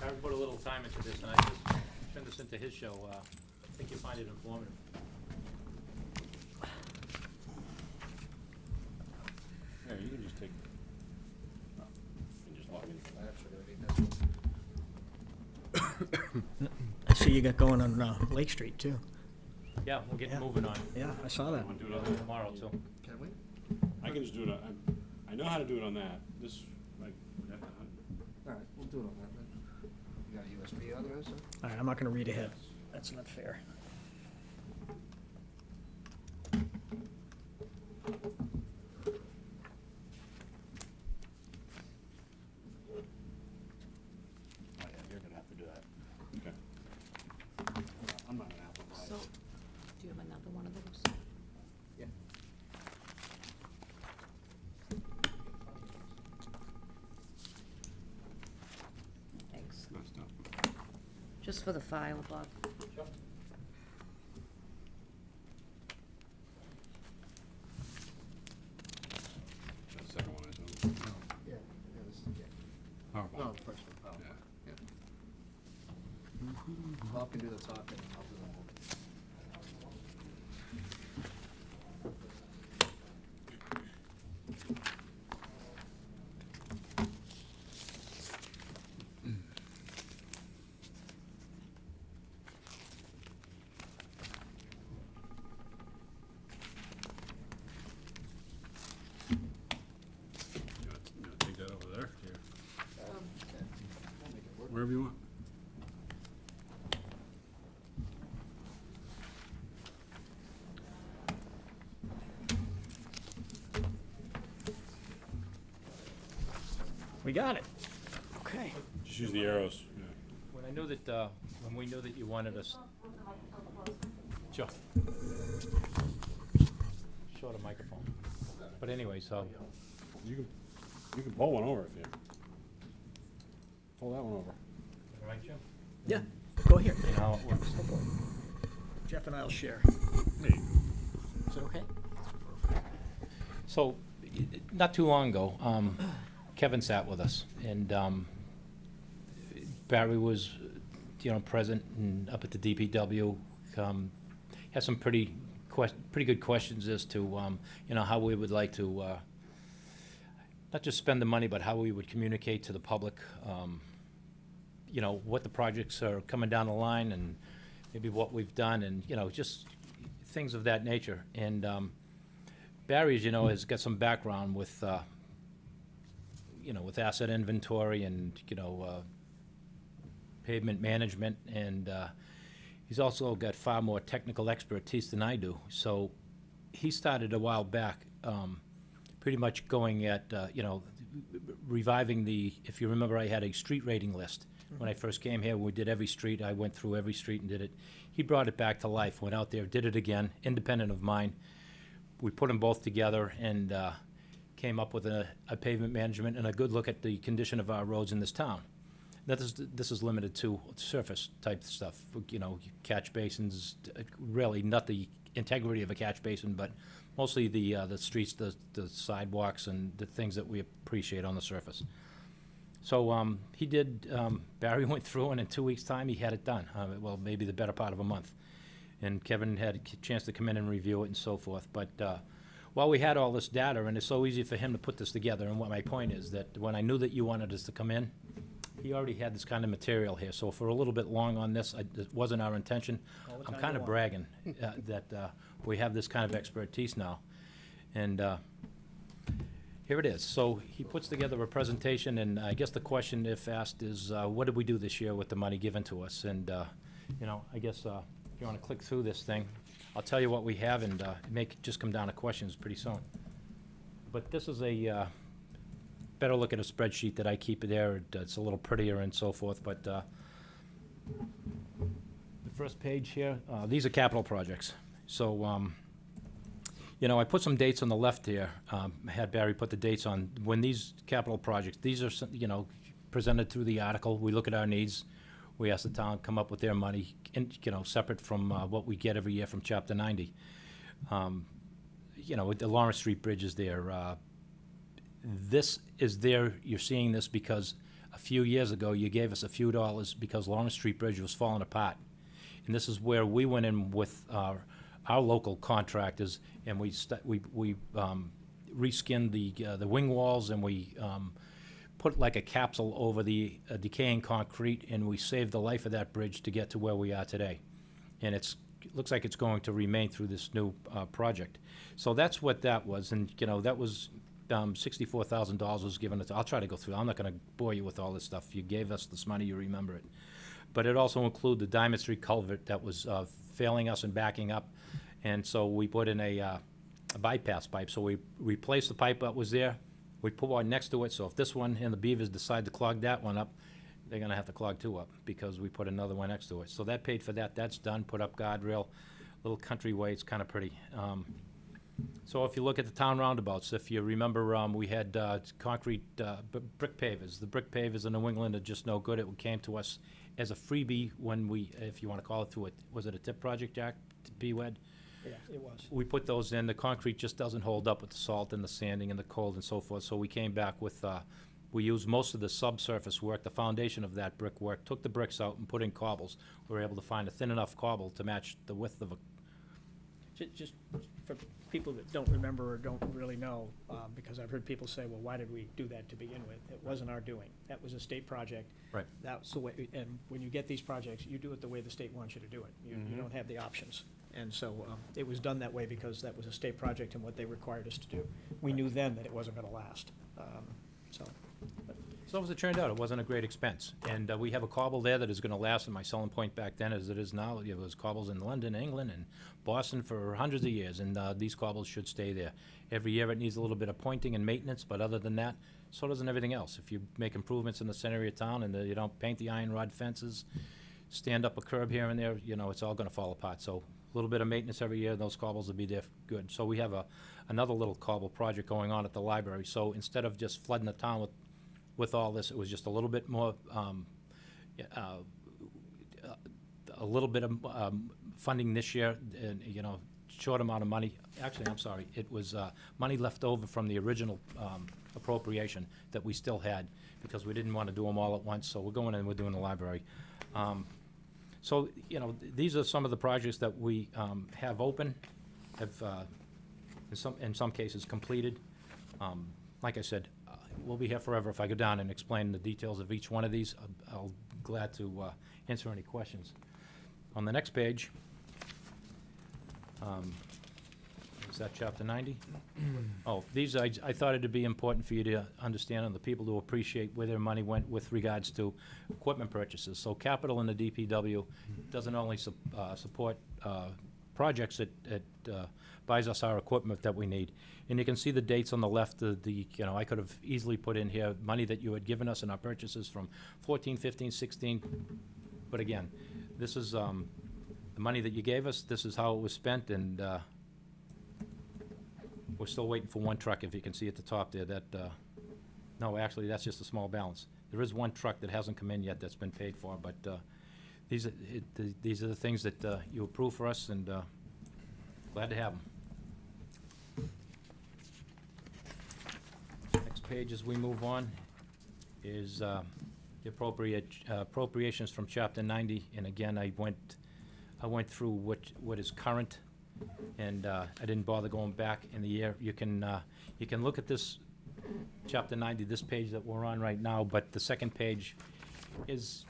F: I put a little time into this, and I just turned this into his show. I think you'll find it informative.
C: Yeah, you can just take, and just log in.
G: I actually gonna need this one.
A: I see you got going on Lake Street, too.
F: Yeah, we'll get
A: Yeah.
F: moving on
A: Yeah, I saw that.
C: Want to do
F: it
C: it on
F: tomorrow, too.
G: Can we?
C: I can just do it on, I know how to do it on that. This, like,
G: All right, we'll do it on that then. You got a USB on there, sir?
A: All right, I'm not going to read ahead. That's not fair.
C: oh yeah, you're gonna have to do that. Okay. I'm not an Apple guy.
E: So, do you have another one of those?
G: Yeah.
E: Thanks.
C: Nice stuff.
E: Just for the file, Bob.
F: Sure.
C: The second one I saw.
G: Yeah, yeah, this, yeah. the talking, I'll do the moving.
C: You wanna take that over there? Here. Wherever you want.
A: We got it. Okay.
C: Just use the arrows. Yeah.
F: When I knew that, when we knew that you wanted us. Sure. Short a microphone. But anyway, so,
C: You can pull one over if you. Pull that one over.
F: all right, Jim?
A: Yeah, go here.
F: You know how it works.
A: Jeff and I'll share.
C: Hey.
A: Is it okay?
F: So, not too long ago, Kevin sat with us, and Barry was, present and up at the DPW. Had some pretty good questions as to, how we would like to, not just spend the money, but how we would communicate to the public, what the projects are coming down the line, and maybe what we've done, and, just things of that nature. And Barry, as you know, has got some background with, with asset inventory and, pavement management, and he's also got far more technical expertise than I do. So he started a while back, pretty much going at, reviving if you remember, I had a street rating list. When I first came here, we did every street. I went through every street and did it. He brought it back to life, went out there, did it again, independent of mine. We put them both together and came up with a pavement management and a good look at the condition of our roads in this town. This is limited to surface type stuff, catch basins, really not the integrity of a catch basin, but mostly the streets, the sidewalks, and the things that we appreciate on the surface. So he did, Barry went through, and in 2 weeks' time, he had it done. Well, maybe the better part of a month. And Kevin had a chance to come in and review it and so forth. But while we had all this data, and it's so easy for him to put this together, and what my point is that when I knew that you wanted us to come in, he already had this kind of material here. So for a little bit long on this, it wasn't our intention.
A: All the time time you
F: Kind of
A: want.
F: bragging that we have this kind of expertise now. And here it is. So he puts together a presentation, and I guess the question, if asked, is what did we do this year with the money given to us? And, I guess if you want to click through this thing, I'll tell you what we have, and it may just come down to questions pretty soon. But this is a better look at a spreadsheet that I keep there. It's a little prettier and so forth, but the first page here, these are capital projects. So, I put some dates on the left here. I had Barry put the dates on when these capital projects, these are, presented through the article. We look at our needs. We ask the town come up with their money, and, separate from what we get every year from Chapter 90. The Lawrence Street Bridge is there. This is there, you're seeing this because a few years ago, you gave us a few dollars because Lawrence Street Bridge was falling apart. And this is where we went in with our local contractors, and we reskinned the wing walls, and we put like a capsule over the decaying concrete, and we saved the life of that bridge to get to where we are today. And it looks like it's going to remain through this new project. So that's what that was, and that was $64,000 was given. I'll try to go through. I'm not going to bore you with all this stuff. You gave us this money, you remember it. But it also included the Diamond Street culvert that was failing us and backing up, and so we put in a bypass pipe. So we replaced the pipe that was there. We put one next to it, so if this one and the beavers decide to clog that one up, they're gonna have to clog two up because we put another one next to it. So that paid for that. That's done. Put up guardrail, little countryway. It's kind of pretty. So if you look at the town roundabouts, if you remember, we had concrete brick pavers. The brick pavers in New England are just no good. It came to us as a freebie when we, if you want to call it, through it. Was it a tip project, Jack? BWED?
A: Yeah, it was.
F: We put those in. The concrete just doesn't hold up with the salt and the sanding and the cold and so forth. So we came back with We used most of the subsurface work, the foundation of that brickwork, took the bricks out and put in cobbles. We were able to find a thin enough cobble to match the width of a,
A: Just for people that don't remember or don't really know, because I've heard people say, well, why did we do that to begin with? It wasn't our doing. That was a state project.
F: Right.
A: That's the way, and when you get these projects, you do it the way the state wants you to do it. You don't have the options. And so it was done that way because that was a state project and what they required us to do. We knew then that it wasn't gonna last. So,
F: so as it turned out, it wasn't a great expense. And we have a cobble there that is gonna last, and my selling point back then as it is now, it was cobbles in London, England, and Boston for hundreds of years, and these cobbles should stay there. Every year it needs a little bit of pointing and maintenance, but other than that, so doesn't everything else. If you make improvements in the center of your town and you don't paint the iron rod fences, stand up a curb here and there, you know, it's all gonna fall apart. So a little bit of maintenance every year, those cobbles will be there good. So we have another little cobble project going on at the library. So instead of just flooding the town with all this, it was just a little bit more, a little bit of funding this year, and, you know, short amount of money. Actually, I'm sorry, it was money left over from the original appropriation that we still had, because we didn't want to do them all at once, so we're going in and we're doing the library. So, you know, these are some of the projects that we have open, have, in some cases, completed. Like I said, we'll be here forever. If I go down and explain the details of each one of these, I'll be glad to answer any questions. On the next page, is that chapter 90? Oh, these, I thought it'd be important for you to understand and the people to appreciate where their money went with regards to equipment purchases. So capital in the DPW doesn't only support projects, it buys us our equipment that we need. And you can see the dates on the left, you know, I could have easily put in here money that you had given us in our purchases from 14, 15, 16. But again, this is the money that you gave us, this is how it was spent, and we're still waiting for one truck, if you can see at the top there, that, no, actually, that's just a small balance. There is one truck that hasn't come in yet that's been paid for, but these are the things that you approve for us, and glad to have them. Next page as we move on is the appropriations from Chapter 90, and again, I went through what is current, and I didn't bother going back in the year. You can look at this Chapter 90, this page that we're on right now, but the second page is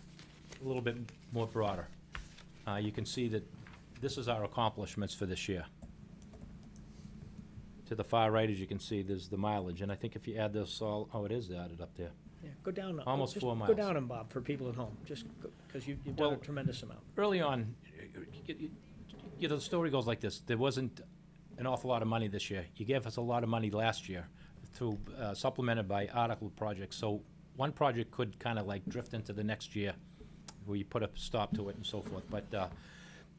F: a little bit more broader. You can see that this is our accomplishments for this year. To the far right, as you can see, there's the mileage, and I think if you add this all, oh, it is added up there.
A: yeah, go down.
F: Almost
A: just
F: 4 miles.
A: Go down them, Bob, for people at home, just because you've done a
F: Well,
A: tremendous amount.
F: Early on, you know, the story goes like this. There wasn't an awful lot of money this year. You gave us a lot of money last year through, supplemented by article projects. So one project could kind of like drift into the next year where you put a stop to it and so forth. But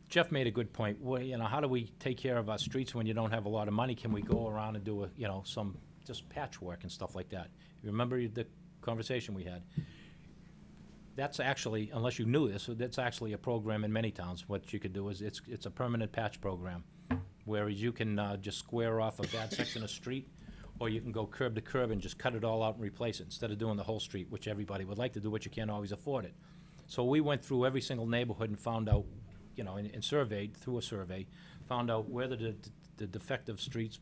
F: Jeff made a good point. Well, you know, how do we take care of our streets when you don't have a lot of money? Can we go around and do some just patchwork and stuff like that? You remember the conversation we had? That's actually, unless you knew this, that's actually a program in many towns. What you could do is it's a permanent patch program, whereas you can just square off a bad section of street, or you can go curb to curb and just cut it all out and replace it instead of doing the whole street, which everybody would like to do, but you can't always afford it. So we went through every single neighborhood and found out, you know, and surveyed through a survey, found out where the defective streets,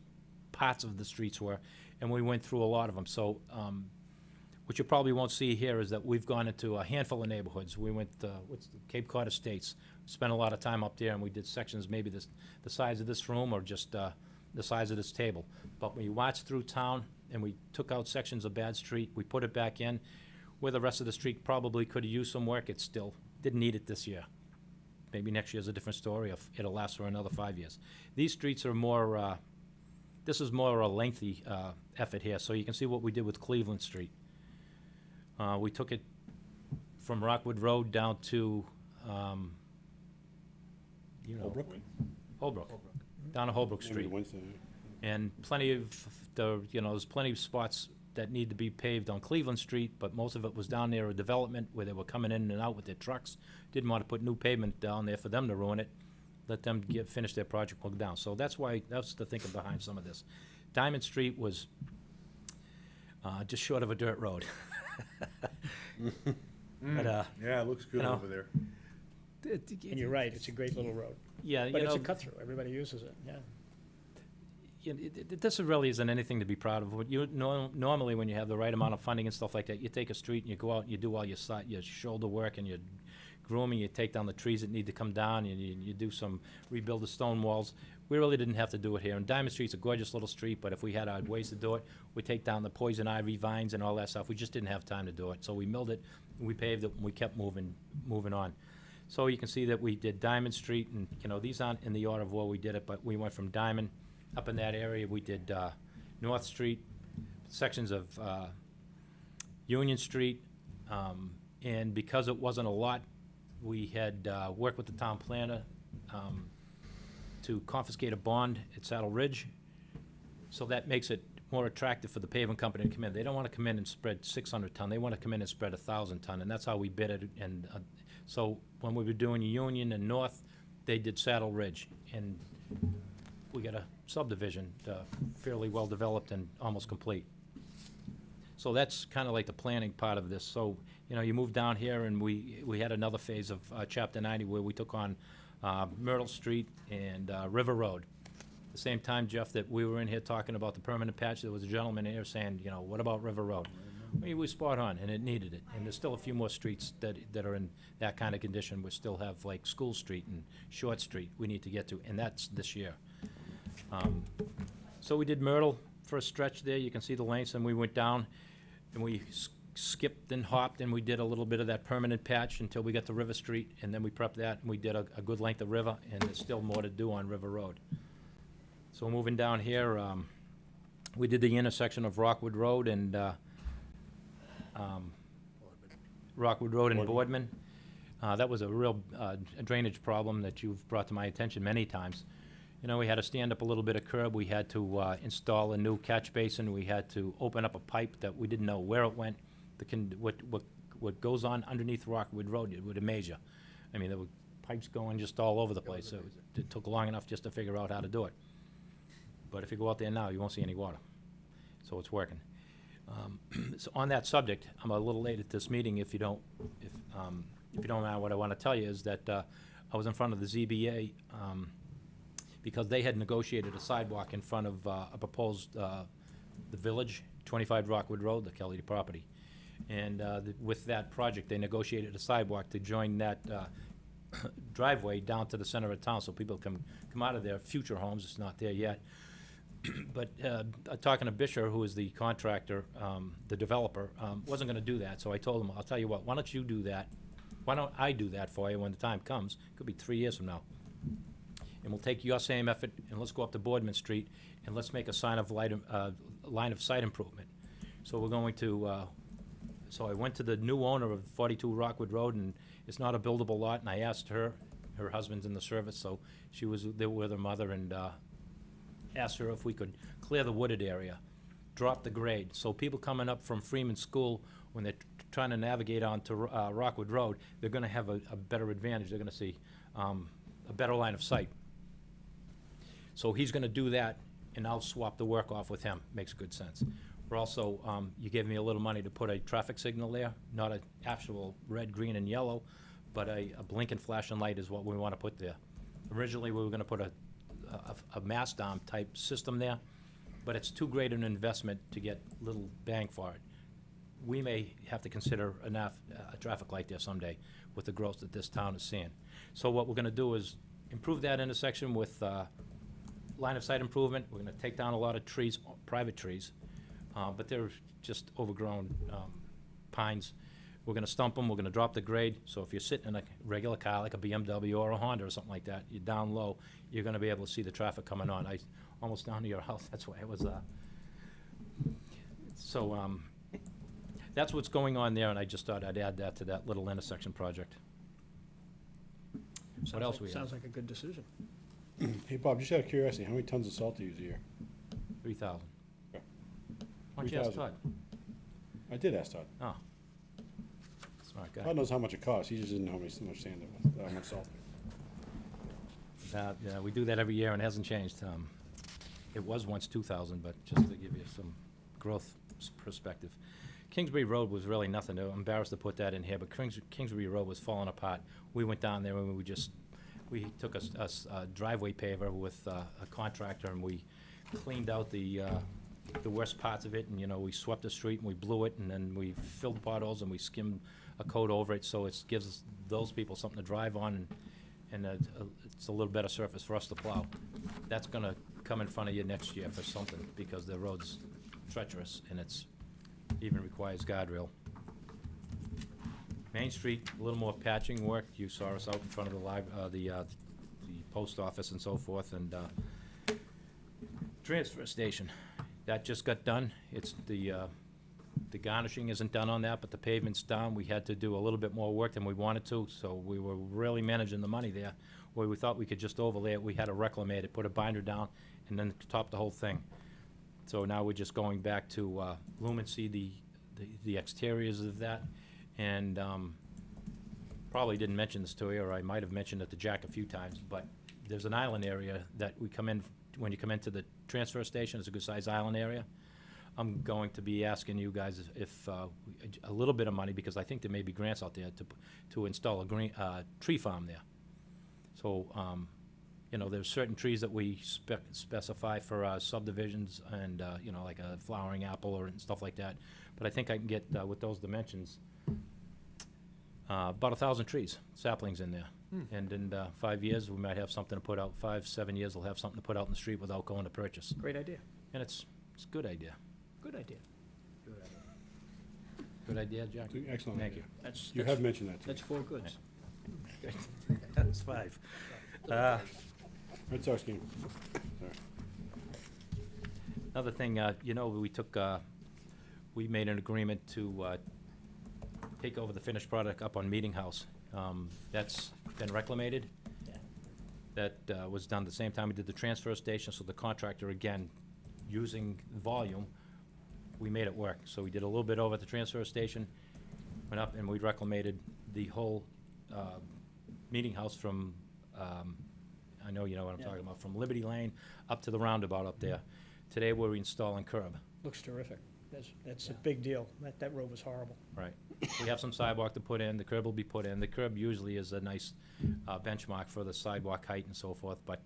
F: parts of the streets were, and we went through a lot of them. So what you probably won't see here is that we've gone into a handful of neighborhoods. We went, Cape Cod Estates, spent a lot of time up there, and we did sections maybe the size of this room or just the size of this table. But when you watch through town, and we took out sections of bad street, we put it back in, where the rest of the street probably could have used some work, it still didn't need it this year. Maybe next year's a different story, if it'll last for another 5 years. These streets are more, this is more a lengthy effort here, so you can see what we did with Cleveland Street. We took it from Rockwood Road down to,
C: Holbrook?
F: Holbrook, down to Holbrook Street.
C: Wednesday night.
F: And plenty of there's plenty of spots that need to be paved on Cleveland Street, but most of it was down there a development where they were coming in and out with their trucks. Didn't want to put new pavement down there for them to ruin it. Let them finish their project, look down. So that's the thinking behind some of this. Diamond Street was, just short of a dirt road. But,
C: Yeah, it looks good
F: you know,
C: over there.
A: And you're right, it's a great little road.
F: Yeah,
A: But
F: you
A: it's
F: know,
A: a cut-through, everybody uses it, yeah.
F: this really isn't anything to be proud of. What you, normally, when you have the right amount of funding and stuff like that, you take a street and you go out and you do all your shoulder work and your grooming, you take down the trees that need to come down, and you do some, rebuild the stone walls. We really didn't have to do it here. And Diamond Street's a gorgeous little street, but if we had our ways to do it, we'd take down the poison ivy vines and all that stuff. We just didn't have time to do it. So we milled it, we paved it, and we kept moving on. So you can see that we did Diamond Street, and, you know, these aren't in the order of where we did it, but we went from Diamond up in that area. We did North Street, sections of Union Street, and because it wasn't a lot, we had worked with the town planner to confiscate a bond at Saddle Ridge. So that makes it more attractive for the paving company to come in. They don't want to come in and spread 600 ton. They want to come in and spread 1,000 ton, and that's how we bid it. And so when we were doing Union and North, they did Saddle Ridge, and we got a subdivision fairly well developed and almost complete. So that's kind of like the planning part of this. So, you know, you move down here, and we had another phase of Chapter 90 where we took on Myrtle Street and River Road. At the same time, Jeff, that we were in here talking about the permanent patch, there was a gentleman here saying, you know, what about River Road? We were spot on, and it needed it. And there's still a few more streets that are in that kind of condition. We still have, like, School Street and Short Street we need to get to, and that's this year. So we did Myrtle for a stretch there. You can see the lengths, and we went down, and we skipped and hopped, and we did a little bit of that permanent patch until we got to River Street, and then we prepped that, and we did a good length of river, and there's still more to do on River Road. So moving down here, we did the intersection of Rockwood Road and Boardman. That was a real drainage problem that you've brought to my attention many times. You know, we had to stand up a little bit of curb. We had to install a new catch basin. We had to open up a pipe that we didn't know where it went. What goes on underneath Rockwood Road, it would amaze you. I mean, there were pipes going just all over the place. So it took long enough just to figure out how to do it. But if you go out there now, you won't see any water. So it's working. So on that subject, I'm a little late at this meeting. If you don't mind, what I want to tell you is that I was in front of the ZBA because they had negotiated a sidewalk in front of a proposed the village, 25 Rockwood Road, the Kelly property. And with that project, they negotiated a sidewalk to join that driveway down to the center of town, so people can come out of their future homes. It's not there yet. But talking to Bisher, who is the contractor, the developer, wasn't going to do that. So I told him, I'll tell you what, why don't you do that? Why don't I do that for you when the time comes? Could be 3 years from now. And we'll take your same effort, and let's go up to Boardman Street, and let's make a line of sight improvement. So we're going to, so I went to the new owner of 42 Rockwood Road, and it's not a buildable lot, and I asked her husband's in the service, so she was there with her mother, and asked her if we could clear the wooded area, drop the grade, so people coming up from Freeman School, when they're trying to navigate onto Rockwood Road, they're gonna have a better advantage. They're gonna see a better line of sight. So he's gonna do that, and I'll swap the work off with him. Makes good sense. We're also, you gave me a little money to put a traffic signal there, not an actual red, green, and yellow, but a blinking flashing light is what we wanna put there. Originally, we were gonna put a mast arm type system there, but it's too great an investment to get little bang for it. We may have to consider a traffic light there someday with the growth that this town is seeing. So what we're gonna do is improve that intersection with line of sight improvement. We're gonna take down a lot of trees, private trees, but they're just overgrown pines. We're gonna stump them, we're gonna drop the grade, so if you're sitting in a regular car, like a BMW or a Honda or something like that, you're down low, you're gonna be able to see the traffic coming on. Almost down to your house, that's why it was, so, that's what's going on there, and I just thought I'd add that to that little intersection project. What else we have?
A: Sounds like a good decision.
C: Hey, Bob, just out of curiosity, how many tons of salt do you use a year?
F: 3,000.
C: Okay.
F: Why don't you ask
C: 3,000.
F: Todd?
C: I did ask Todd.
F: Oh. Smart guy.
C: Todd knows how much it costs. He just didn't know how much sand it was, how much salt.
F: Yeah, we do that every year, and it hasn't changed. It was once 2,000, but just to give you some growth perspective. Kingsbury Road was really nothing. I'm embarrassed to put that in here, but Kingsbury Road was falling apart. We went down there and we took a driveway paver with a contractor, and we cleaned out the worst parts of it, and, we swept the street and we blew it, and then we filled potholes and we skimmed a coat over it, so it gives those people something to drive on, and it's a little better surface for us to plow. That's gonna come in front of you next year for something, because the road's treacherous and it's even requires guardrail. Main Street, a little more patching work. You saw us out in front of the post office and so forth, and transfer station, that just got done. It's the garnishing isn't done on that, but the pavement's down. We had to do a little bit more work than we wanted to, so we were really managing the money there, where we thought we could just overlay it. We had to reclimate it, put a binder down, and then top the whole thing. So now we're just going back to lumen-seed the exteriors of that, and probably didn't mention this to you, or I might have mentioned it to Jack a few times, but there's an island area that we come in, when you come into the transfer station, it's a good-sized island area. I'm going to be asking you guys if a little bit of money, because I think there may be grants out there to install a tree farm there. So, there's certain trees that we specify for subdivisions, and, like a flowering apple and stuff like that. But I think I can get, with those dimensions, about 1,000 trees, saplings in there. And in 5 years, we might have something to put out. 7 years, we'll have something to put out in the street without going to purchase.
A: Great idea.
F: And it's a good idea.
A: Good idea.
F: Good idea, Jack?
C: Excellent
F: Thank
C: idea.
A: That's,
C: You have mentioned that to me.
A: that's four goods.
F: That's 5.
C: Red Sox game. Sorry.
F: Another thing, we made an agreement to take over the finished product up on Meeting House. That's been reclamated. That was done the same time we did the transfer station, so the contractor, again, using volume, we made it work. So we did a little bit over at the transfer station, went up and we reclamated the whole Meeting House from, I know you know what I'm talking about, from Liberty Lane up to the roundabout up there. Today we're installing curb.
A: Looks terrific. That's a big deal. That road was horrible.
F: Right. We have some sidewalk to put in, the curb will be put in. The curb usually is a nice benchmark for the sidewalk height and so forth, but,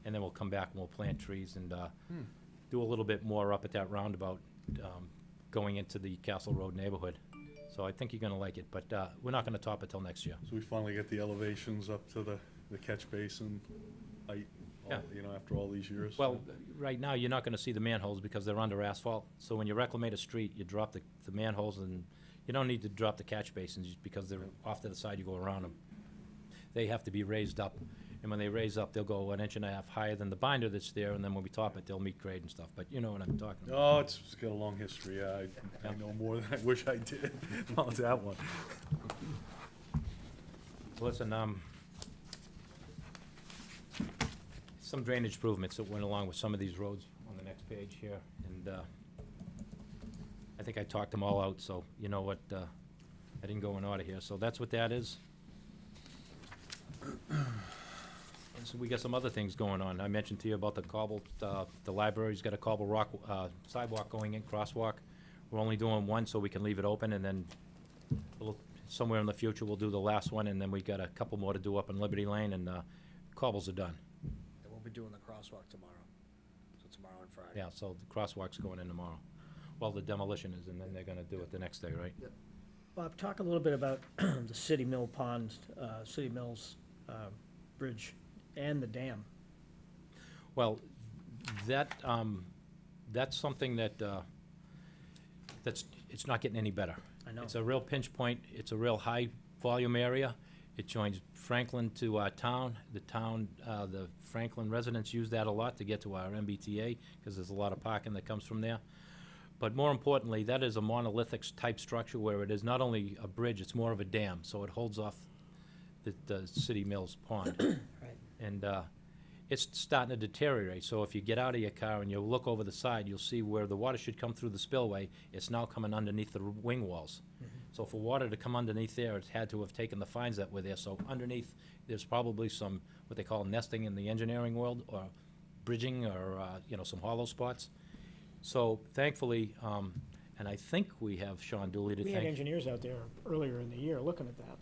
F: and then we'll come back and we'll plant trees and do a little bit more up at that roundabout, going into the Castle Road neighborhood. So I think you're gonna like it, but we're not gonna top it till next year.
B: So we finally get the elevations up to the catch basin height,
F: Yeah.
B: after all these years?
F: Well, right now, you're not gonna see the manholes because they're under asphalt. So when you reclimate a street, you drop the manholes, and you don't need to drop the catch basins because they're off to the side, you go around them. They have to be raised up, and when they raise up, they'll go 1.5 inches higher than the binder that's there, and then when we top it, they'll meet grade and stuff, but you know what I'm talking about.
B: Oh, it's got a long history, yeah, I know more than I wish I did on that one.
F: Listen, some drainage improvements that went along with some of these roads on the next page here, and I think I talked them all out, so you know what, I didn't go in order here, so that's what that is. And so we got some other things going on. I mentioned to you about the cobble, the library's got a cobble rock, sidewalk going in, crosswalk. We're only doing one so we can leave it open, and then somewhere in the future, we'll do the last one, and then we got a couple more to do up in Liberty Lane, and cobbles are done.
H: And we'll be doing the crosswalk tomorrow. So tomorrow and Friday.
F: Yeah, so the crosswalk's going in tomorrow. Well, the demolition is, and then they're gonna do it the next day, right?
A: Bob, talk a little bit about the City Mill Pond, City Mills Bridge and the dam.
F: Well, that's something that, it's not getting any better.
A: I know.
F: It's a real pinch point. It's a real high-volume area. It joins Franklin to our town. The Franklin residents use that a lot to get to our MBTA, because there's a lot of parking that comes from there. But more importantly, that is a monolithic type structure where it is not only a bridge, it's more of a dam, so it holds off the City Mills Pond.
A: Right.
F: And it's starting to deteriorate, so if you get out of your car and you look over the side, you'll see where the water should come through the spillway, it's now coming underneath the wing walls. So for water to come underneath there, it had to have taken the fines that were there, so underneath, there's probably some, what they call nesting in the engineering world, or bridging, or, some hollow spots. So thankfully, and I think we have Sean Dooley to
A: We had
F: thank.
A: engineers out there earlier in the year looking at that.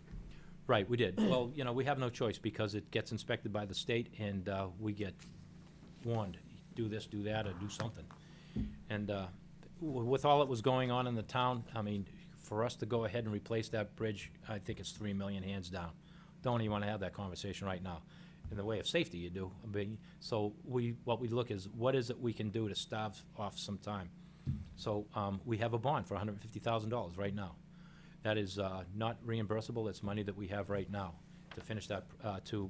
F: Right, we did. Well, we have no choice because it gets inspected by the state and we get warned, do this, do that, or do something. And with all that was going on in the town, I mean, for us to go ahead and replace that bridge, I think it's 3 million hands down. Don't even want to have that conversation right now. In the way of safety, you do. I mean, so what we look is, what is it we can do to stave off some time? So we have a bond for $150,000 right now. That is not reimbursable. It's money that we have right now to finish that,
C: Do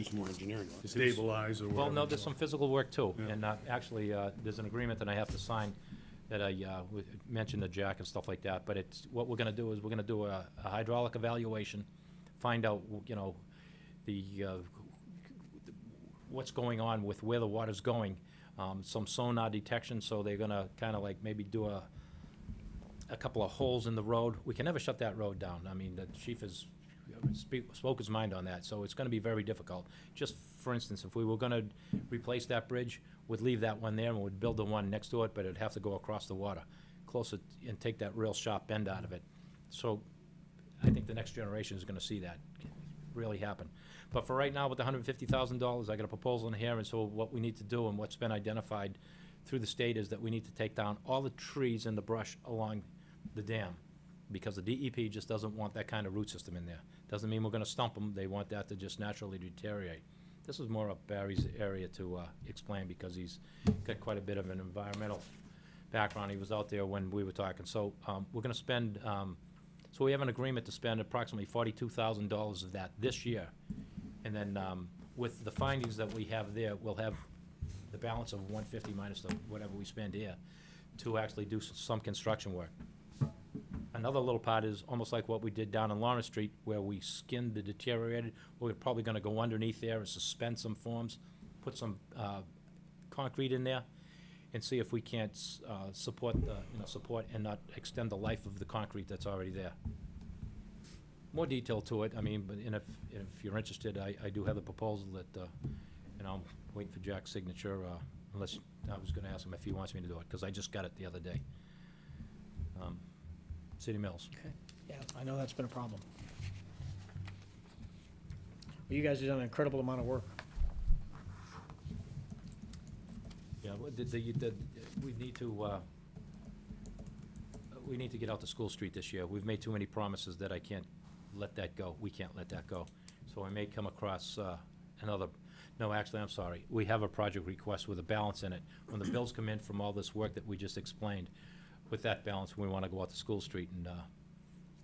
C: some more engineering work.
B: Stabilize or whatever.
F: well, no, there's some physical work too.
B: Yeah.
F: And actually, there's an agreement that I have to sign that I mentioned to Jack and stuff like that. But it's, what we're gonna do is we're gonna do a hydraulic evaluation, find out, the, what's going on with where the water's going. Some sonar detection, so they're gonna kinda like maybe do a couple of holes in the road. We can never shut that road down. I mean, the chief has spoke his mind on that, so it's gonna be very difficult. Just for instance, if we were gonna replace that bridge, we'd leave that one there and we'd build the one next to it, but it'd have to go across the water, closer, and take that real sharp bend out of it. So I think the next generation is gonna see that really happen. But for right now, with the $150,000, I got a proposal in here, and so what we need to do and what's been identified through the state is that we need to take down all the trees and the brush along the dam, because the DEP just doesn't want that kind of root system in there. Doesn't mean we're gonna stump them, they want that to just naturally deteriorate. This is more up Barry's area to explain, because he's got quite a bit of an environmental background. He was out there when we were talking. So we're gonna spend, so we have an agreement to spend approximately $42,000 of that this year. And then with the findings that we have there, we'll have the balance of 150 minus the whatever we spend here to actually do some construction work. Another little part is almost like what we did down on Lawrence Street, where we skinned the deteriorated. We're probably gonna go underneath there and suspend some forms, put some concrete in there, and see if we can't support and not extend the life of the concrete that's already there. More detail to it, I mean, but if you're interested, I do have a proposal that, and I'm waiting for Jack's signature, unless, I was gonna ask him if he wants me to do it, because I just got it the other day. City Mills.
A: Okay. Yeah, I know that's been a problem. Well, you guys have done an incredible amount of work.
F: Yeah, we need to get out to School Street this year. We've made too many promises that I can't let that go. We can't let that go. So I may come across actually, I'm sorry. We have a project request with a balance in it. When the bills come in from all this work that we just explained, with that balance, we want to go out to School Street and,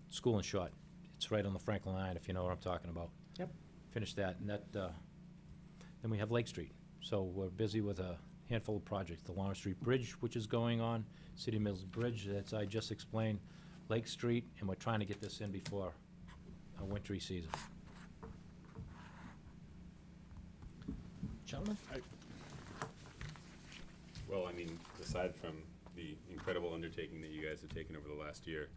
F: School in Short. It's right on the Franklin line, if you know what I'm talking about.
A: Yep.
F: Finish that, and that, then we have Lake Street. So we're busy with a handful of projects. The Lawrence Street Bridge, which is going on, City Mills Bridge, that's I just explained, Lake Street, and we're trying to get this in before a wintry season.
A: Gentlemen?
D: Well, I mean, aside from the incredible undertaking that you guys have taken over the last year,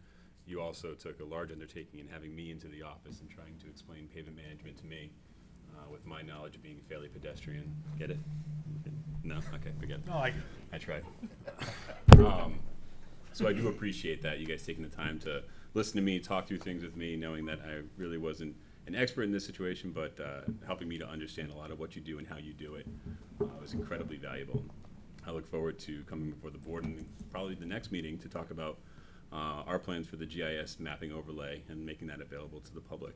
D: you also took a large undertaking in having me into the office and trying to explain pavement management to me, with my knowledge of being fairly pedestrian. Get it? No? Okay, forget it.
B: No,
D: I tried. So I do appreciate that, you guys taking the time to listen to me, talk through things with me, knowing that I really wasn't an expert in this situation, but helping me to understand a lot of what you do and how you do it was incredibly valuable. I look forward to coming before the board and probably the next meeting to talk about our plans for the GIS mapping overlay and making that available to the public.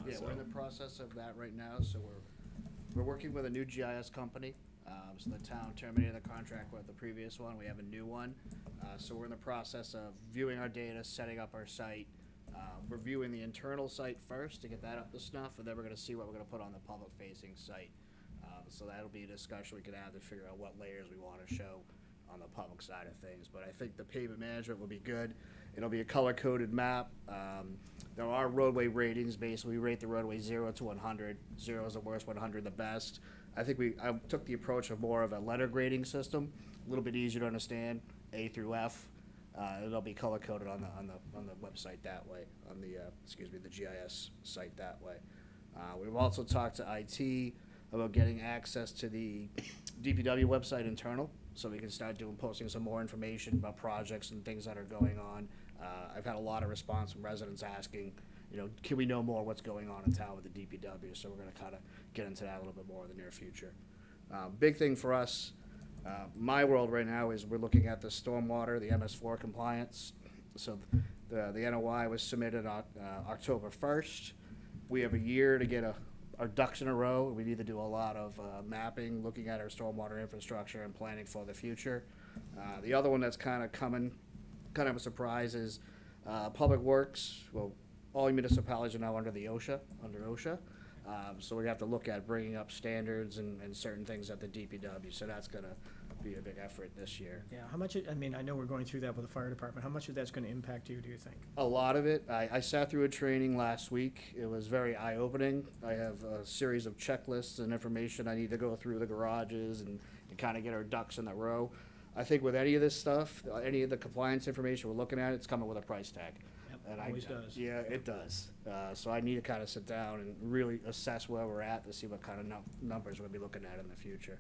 G: Yeah, we're in the process of that right now, so we're working with a new GIS company. So the town terminated the contract with the previous one, we have a new one. So we're in the process of viewing our data, setting up our site, reviewing the internal site first to get that up to snuff, and then we're gonna see what we're gonna put on the public-facing site. So that'll be a discussion we could have to figure out what layers we wanna show on the public side of things. But I think the pavement management will be good. It'll be a color-coded map. There are roadway ratings. Basically, we rate the roadway 0 to 100. 0 is the worst, 100 the best. I think I took the approach of more of a letter grading system, a little bit easier to understand, A through F. It'll be color-coded on the website that way, on the the GIS site that way. We've also talked to IT about getting access to the DPW website internal, so we can start posting some more information about projects and things that are going on. I've had a lot of response from residents asking, you know, can we know more what's going on in town with the DPW? So we're gonna kinda get into that a little bit more in the near future. Big thing for us, my world right now is we're looking at the stormwater, the MS4 compliance. So the NOI was submitted on October 1st. We have a year to get our ducks in a row. We need to do a lot of mapping, looking at our stormwater infrastructure and planning for the future. The other one that's kind of coming, kind of a surprise is Public Works. Well, all municipalities are now under OSHA. So we have to look at bringing up standards and certain things at the DPW. So that's gonna be a big effort this year.
A: Yeah, how much, I mean, I know we're going through that with the fire department. How much of that's gonna impact you, do you think?
G: A lot of it. I sat through a training last week. It was very eye-opening. I have a series of checklists and information I need to go through the garages and kind of get our ducks in a row. I think with any of this stuff, any of the compliance information we're looking at, it's coming with a price tag.
A: Yep,
G: And
A: always does.
G: Yeah, it does. So I need to kind of sit down and really assess where we're at to see what kind of numbers we'll be looking at in the future.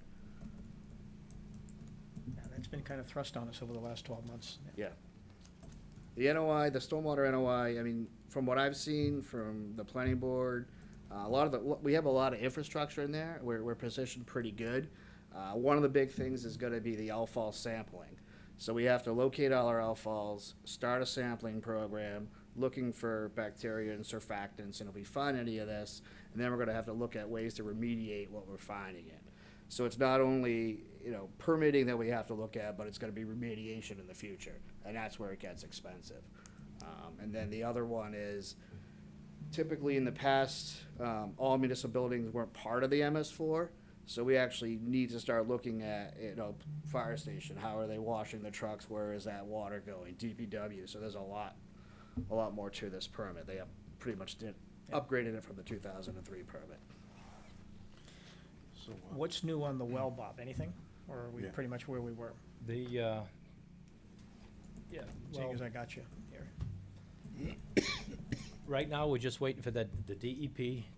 A: Yeah, that's been kind of thrust on us over the last 12 months.
G: Yeah. The NOI, the stormwater NOI, I mean, from what I've seen from the planning board, we have a lot of infrastructure in there. We're positioned pretty good. One of the big things is gonna be the outfall sampling. So we have to locate all our outfalls, start a sampling program, looking for bacteria and surfactants, and if we find any of this, and then we're gonna have to look at ways to remediate what we're finding it. So it's not only, you know, permitting that we have to look at, but it's gonna be remediation in the future, and that's where it gets expensive. And then the other one is, typically in the past, all municipal buildings weren't part of the MS4, so we actually need to start looking at, you know, fire station, how are they washing the trucks, where is that water going, DPW, so there's a lot more to this permit. They have pretty much upgraded it from the 2003 permit.
C: So,
A: What's new on the well, Bob? Anything? Or are we
C: Yeah.
A: pretty much where we were?
F: The, yeah,
A: Seeing
F: well,
A: as I got you here.
F: right now, we're just waiting for the DEP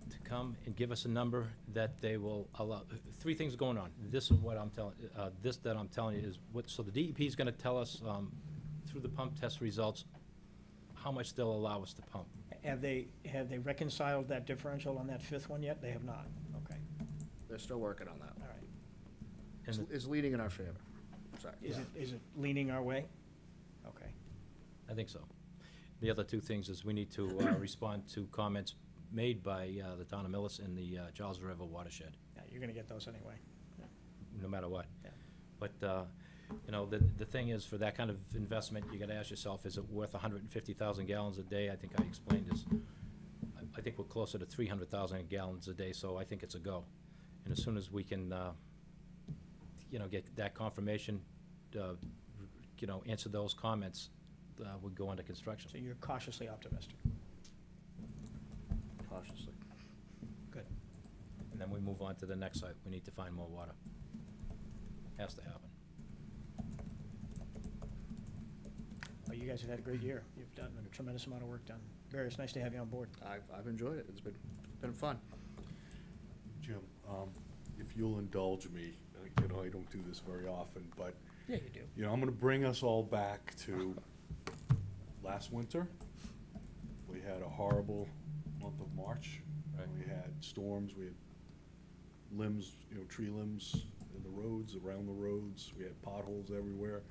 F: to come and give us a number that they will allow. Three things going on. This is what I'm telling, this that I'm telling you is what, so the DEP is gonna tell us, through the pump test results, how much they'll allow us to pump.
A: Have they reconciled that differential on that fifth one yet? They have not. Okay,
G: They're still working on that.
A: all right.
F: And the-
G: It's leading in our favor. Sorry.
A: Is it leaning our way? Okay.
F: I think so. The other two things is we need to respond to comments made by the town of Millis and the Charles River watershed,
A: Yeah, you're gonna get those anyway.
F: no matter what.
A: Yeah.
F: But, you know, the thing is, for that kind of investment, you gotta ask yourself, is it worth 150,000 gallons a day? I think I explained this. I think we're closer to 300,000 gallons a day, so I think it's a go. And as soon as we can, you know, get that confirmation, you know, answer those comments, we'll go into construction.
A: So you're cautiously optimistic.
G: Cautiously.
A: Good.
F: And then we move on to the next site. We need to find more water. Has to happen.
A: Well, you guys have had a great year. You've done a tremendous amount of work done. Barry, it's nice to have you on board.
G: I've enjoyed it. It's been fun.
B: Jim, if you'll indulge me, you know, I don't do this very often, but,
A: Yeah, you do.
B: you know, I'm gonna bring us all back to last winter. We had a horrible month of March.
F: Right.
B: We had storms, we had limbs, you know, tree limbs in the roads, around the roads. We had potholes everywhere.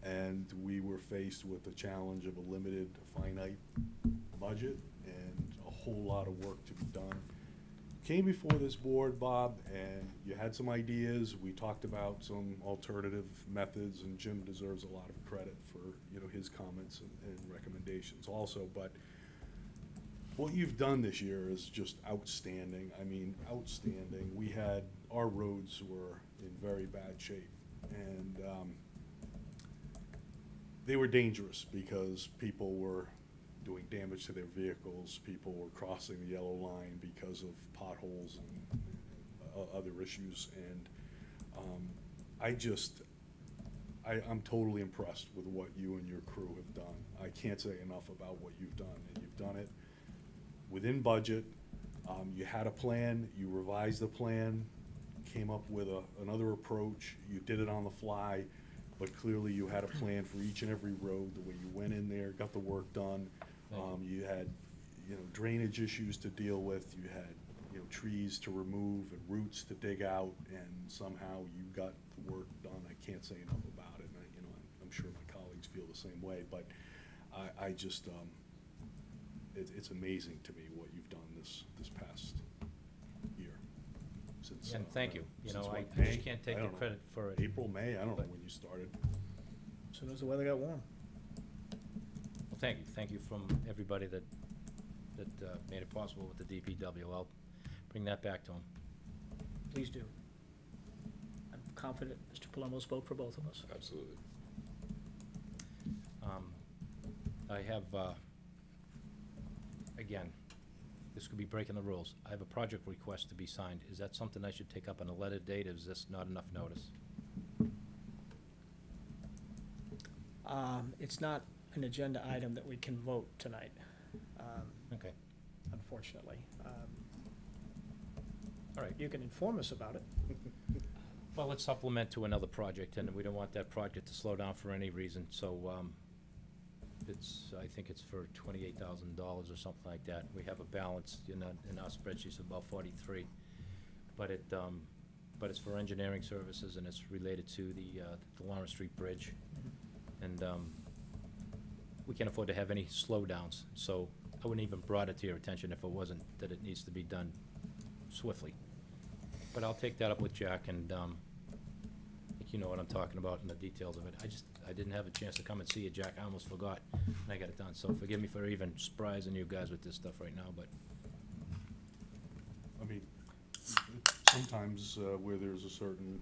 B: And we were faced with the challenge of a limited, finite budget and a whole lot of work to be done. Came before this board, Bob, and you had some ideas. We talked about some alternative methods, and Jim deserves a lot of credit for, you know, his comments and recommendations also. But what you've done this year is just outstanding. I mean, outstanding. Our roads were in very bad shape, and they were dangerous because people were doing damage to their vehicles, people were crossing the yellow line because of potholes and other issues, and I'm totally impressed with what you and your crew have done. I can't say enough about what you've done, and you've done it within budget. You had a plan, you revised the plan, came up with another approach. You did it on the fly, but clearly you had a plan for each and every road, the way you went in there, got the work done. You had, drainage issues to deal with, you had, trees to remove and roots to dig out, and somehow you got the work done. I can't say enough about it, and I'm sure my colleagues feel the same way, but I just, it's amazing to me what you've done this past year. Since,
F: And thank you.
B: since
F: I
B: what,
F: just
B: May?
F: can't take
B: I
F: the
B: don't know.
F: credit for it.
B: April, May, I don't know when you started.
A: As soon as the weather got warm.
F: Well, thank you. Thank you from everybody that made it possible with the DPW. I'll bring that back to them.
A: Please do. I'm confident Mr. Palumbo spoke for both of us.
D: Absolutely.
F: I have, again, this could be breaking the rules. I have a project request to be signed. Is that something I should take up on a letter date? Is this not enough notice?
A: It's not an agenda item that we can vote tonight,
F: Okay,
A: unfortunately.
F: all right.
A: You can inform us about it.
F: Well, let's supplement to another project, and we don't want that project to slow down for any reason, so, I think it's for $28,000 or something like that. We have a balance in our spreadsheets of about 43. But it's for engineering services, and it's related to the Lawrence Street Bridge. And, we can't afford to have any slowdowns, so I wouldn't even brought it to your attention if it wasn't that it needs to be done swiftly. But I'll take that up with Jack, and, I think you know what I'm talking about and the details of it. I didn't have a chance to come and see you, Jack. I almost forgot, and I got it done, so forgive me for even surprising you guys with this stuff right now, but
B: I mean, sometimes where there's a certain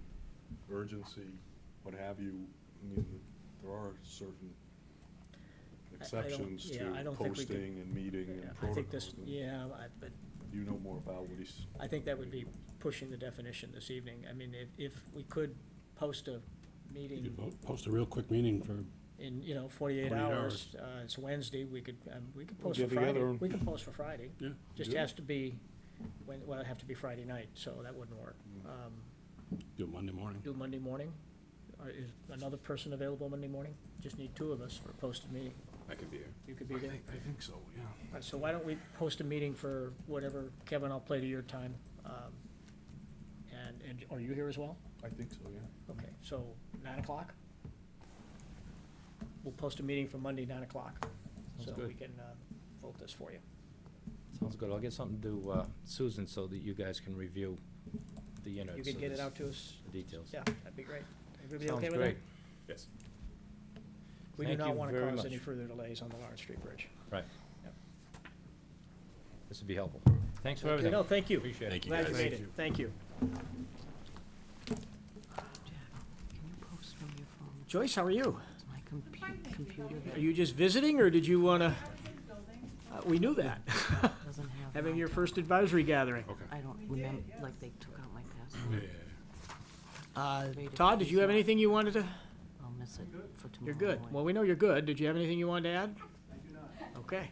B: urgency, what have you, I mean, there are certain exceptions
A: yeah, I
B: to
A: don't think we could-
B: posting and meeting and
A: I think this,
B: protocols. and
A: yeah, but
B: You know more about what he's,
A: I think that would be pushing the definition this evening. I mean, if we could post a
C: You
A: meeting
C: could post a real quick meeting for,
A: in, 48
C: 48
A: hours, it's Wednesday, we could post for
B: get together
A: Friday.
B: and-
A: We could post for Friday.
C: yeah.
A: Just
C: do it.
A: has to be, well, it'd have to be Friday night, so that wouldn't work.
C: Do it Monday morning.
A: Do Monday morning? Is another person available Monday morning? Just need two of us for a posted meeting.
D: I could be here.
A: You could be there.
B: I think so, yeah.
A: All right, so why don't we post a meeting for whatever, Kevin, I'll play to your time. And are you here as well?
B: I think so, yeah.
A: Okay, so 9 o'clock? We'll post a meeting for Monday, 9 o'clock.
F: Sounds
A: So
F: good.
A: we can vote this for you.
F: sounds good. I'll get something to Susan so that you guys can review the innards.
A: You can
F: of
A: get it
F: this-
A: out to us?
F: The details.
A: Yeah, that'd be great. Everybody
F: Sounds
A: okay with
F: great.
A: that?
D: Yes.
A: We do
F: Thank
A: not
F: you
A: want to
F: very
A: cause
F: much.
A: any further delays on the Lawrence Street Bridge.
F: Right.
A: Yep.
F: This would be helpful. Thanks for
A: Okay,
F: everything.
A: no, thank you.
F: Appreciate it.
D: Thank you,
A: Glad you
D: guys.
A: made it. Thank you.
E: Jack, can you post from your phone?
A: Joyce, how are you?
E: It's my computer
A: Are you just visiting, or did you want to? We knew that.
E: doesn't have.
A: Having
E: my-
A: your first advisory gathering.
E: I don't remember, like, they took out my password.
A: Todd, did you have anything you wanted to?
E: I'll miss it for tomorrow.
A: You're good.
E: anyway.
A: Well, we know you're good. Did you have anything you wanted to add? I do not. Okay.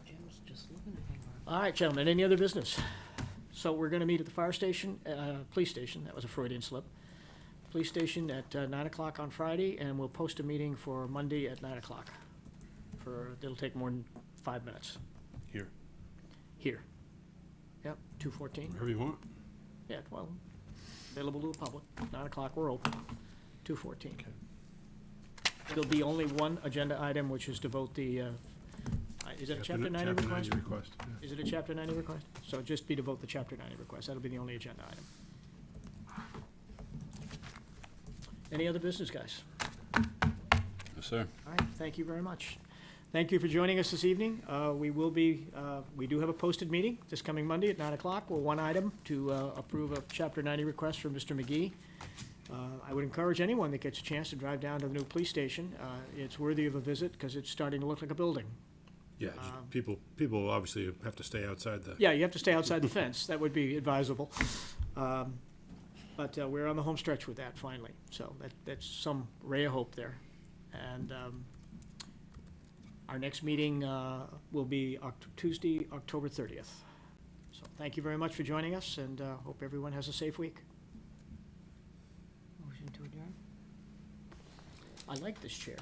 E: Jim's just looking at him.
A: All right, gentlemen, any other business? So we're going to meet at the fire station, police station, that was a Freudian slip. Police station at 9 o'clock on Friday, and we'll post a meeting for Monday at 9 o'clock. It'll take more than 5 minutes.
B: Here.
A: Here. Yep, 2:14.
C: Wherever you want.
A: Yeah, well, available to the public. 9 o'clock, we're open. 2:14. There'll be only one agenda item, which is to vote the, is it a Chapter 90 request?
C: request, yeah.
A: Is it a Chapter 90 request? So it'd just be to vote the Chapter 90 request. That'll be the only agenda item. Any other business, guys?
C: Yes, sir.
A: All right, thank you very much. Thank you for joining us this evening. We do have a posted meeting this coming Monday at 9 o'clock. We're one item to approve a Chapter 90 request from Mr. McGee. I would encourage anyone that gets a chance to drive down to the new police station. It's worthy of a visit because it's starting to look like a building.
C: Yeah, people obviously have to stay outside the.
A: Yeah, you have to stay outside the fence. That would be advisable. But we're on the home stretch with that finally. So that's some ray of hope there. And our next meeting will be Tuesday, October 30th. So thank you very much for joining us, and hope everyone has a safe week.
E: Motion to adjourn?
A: I like this chair.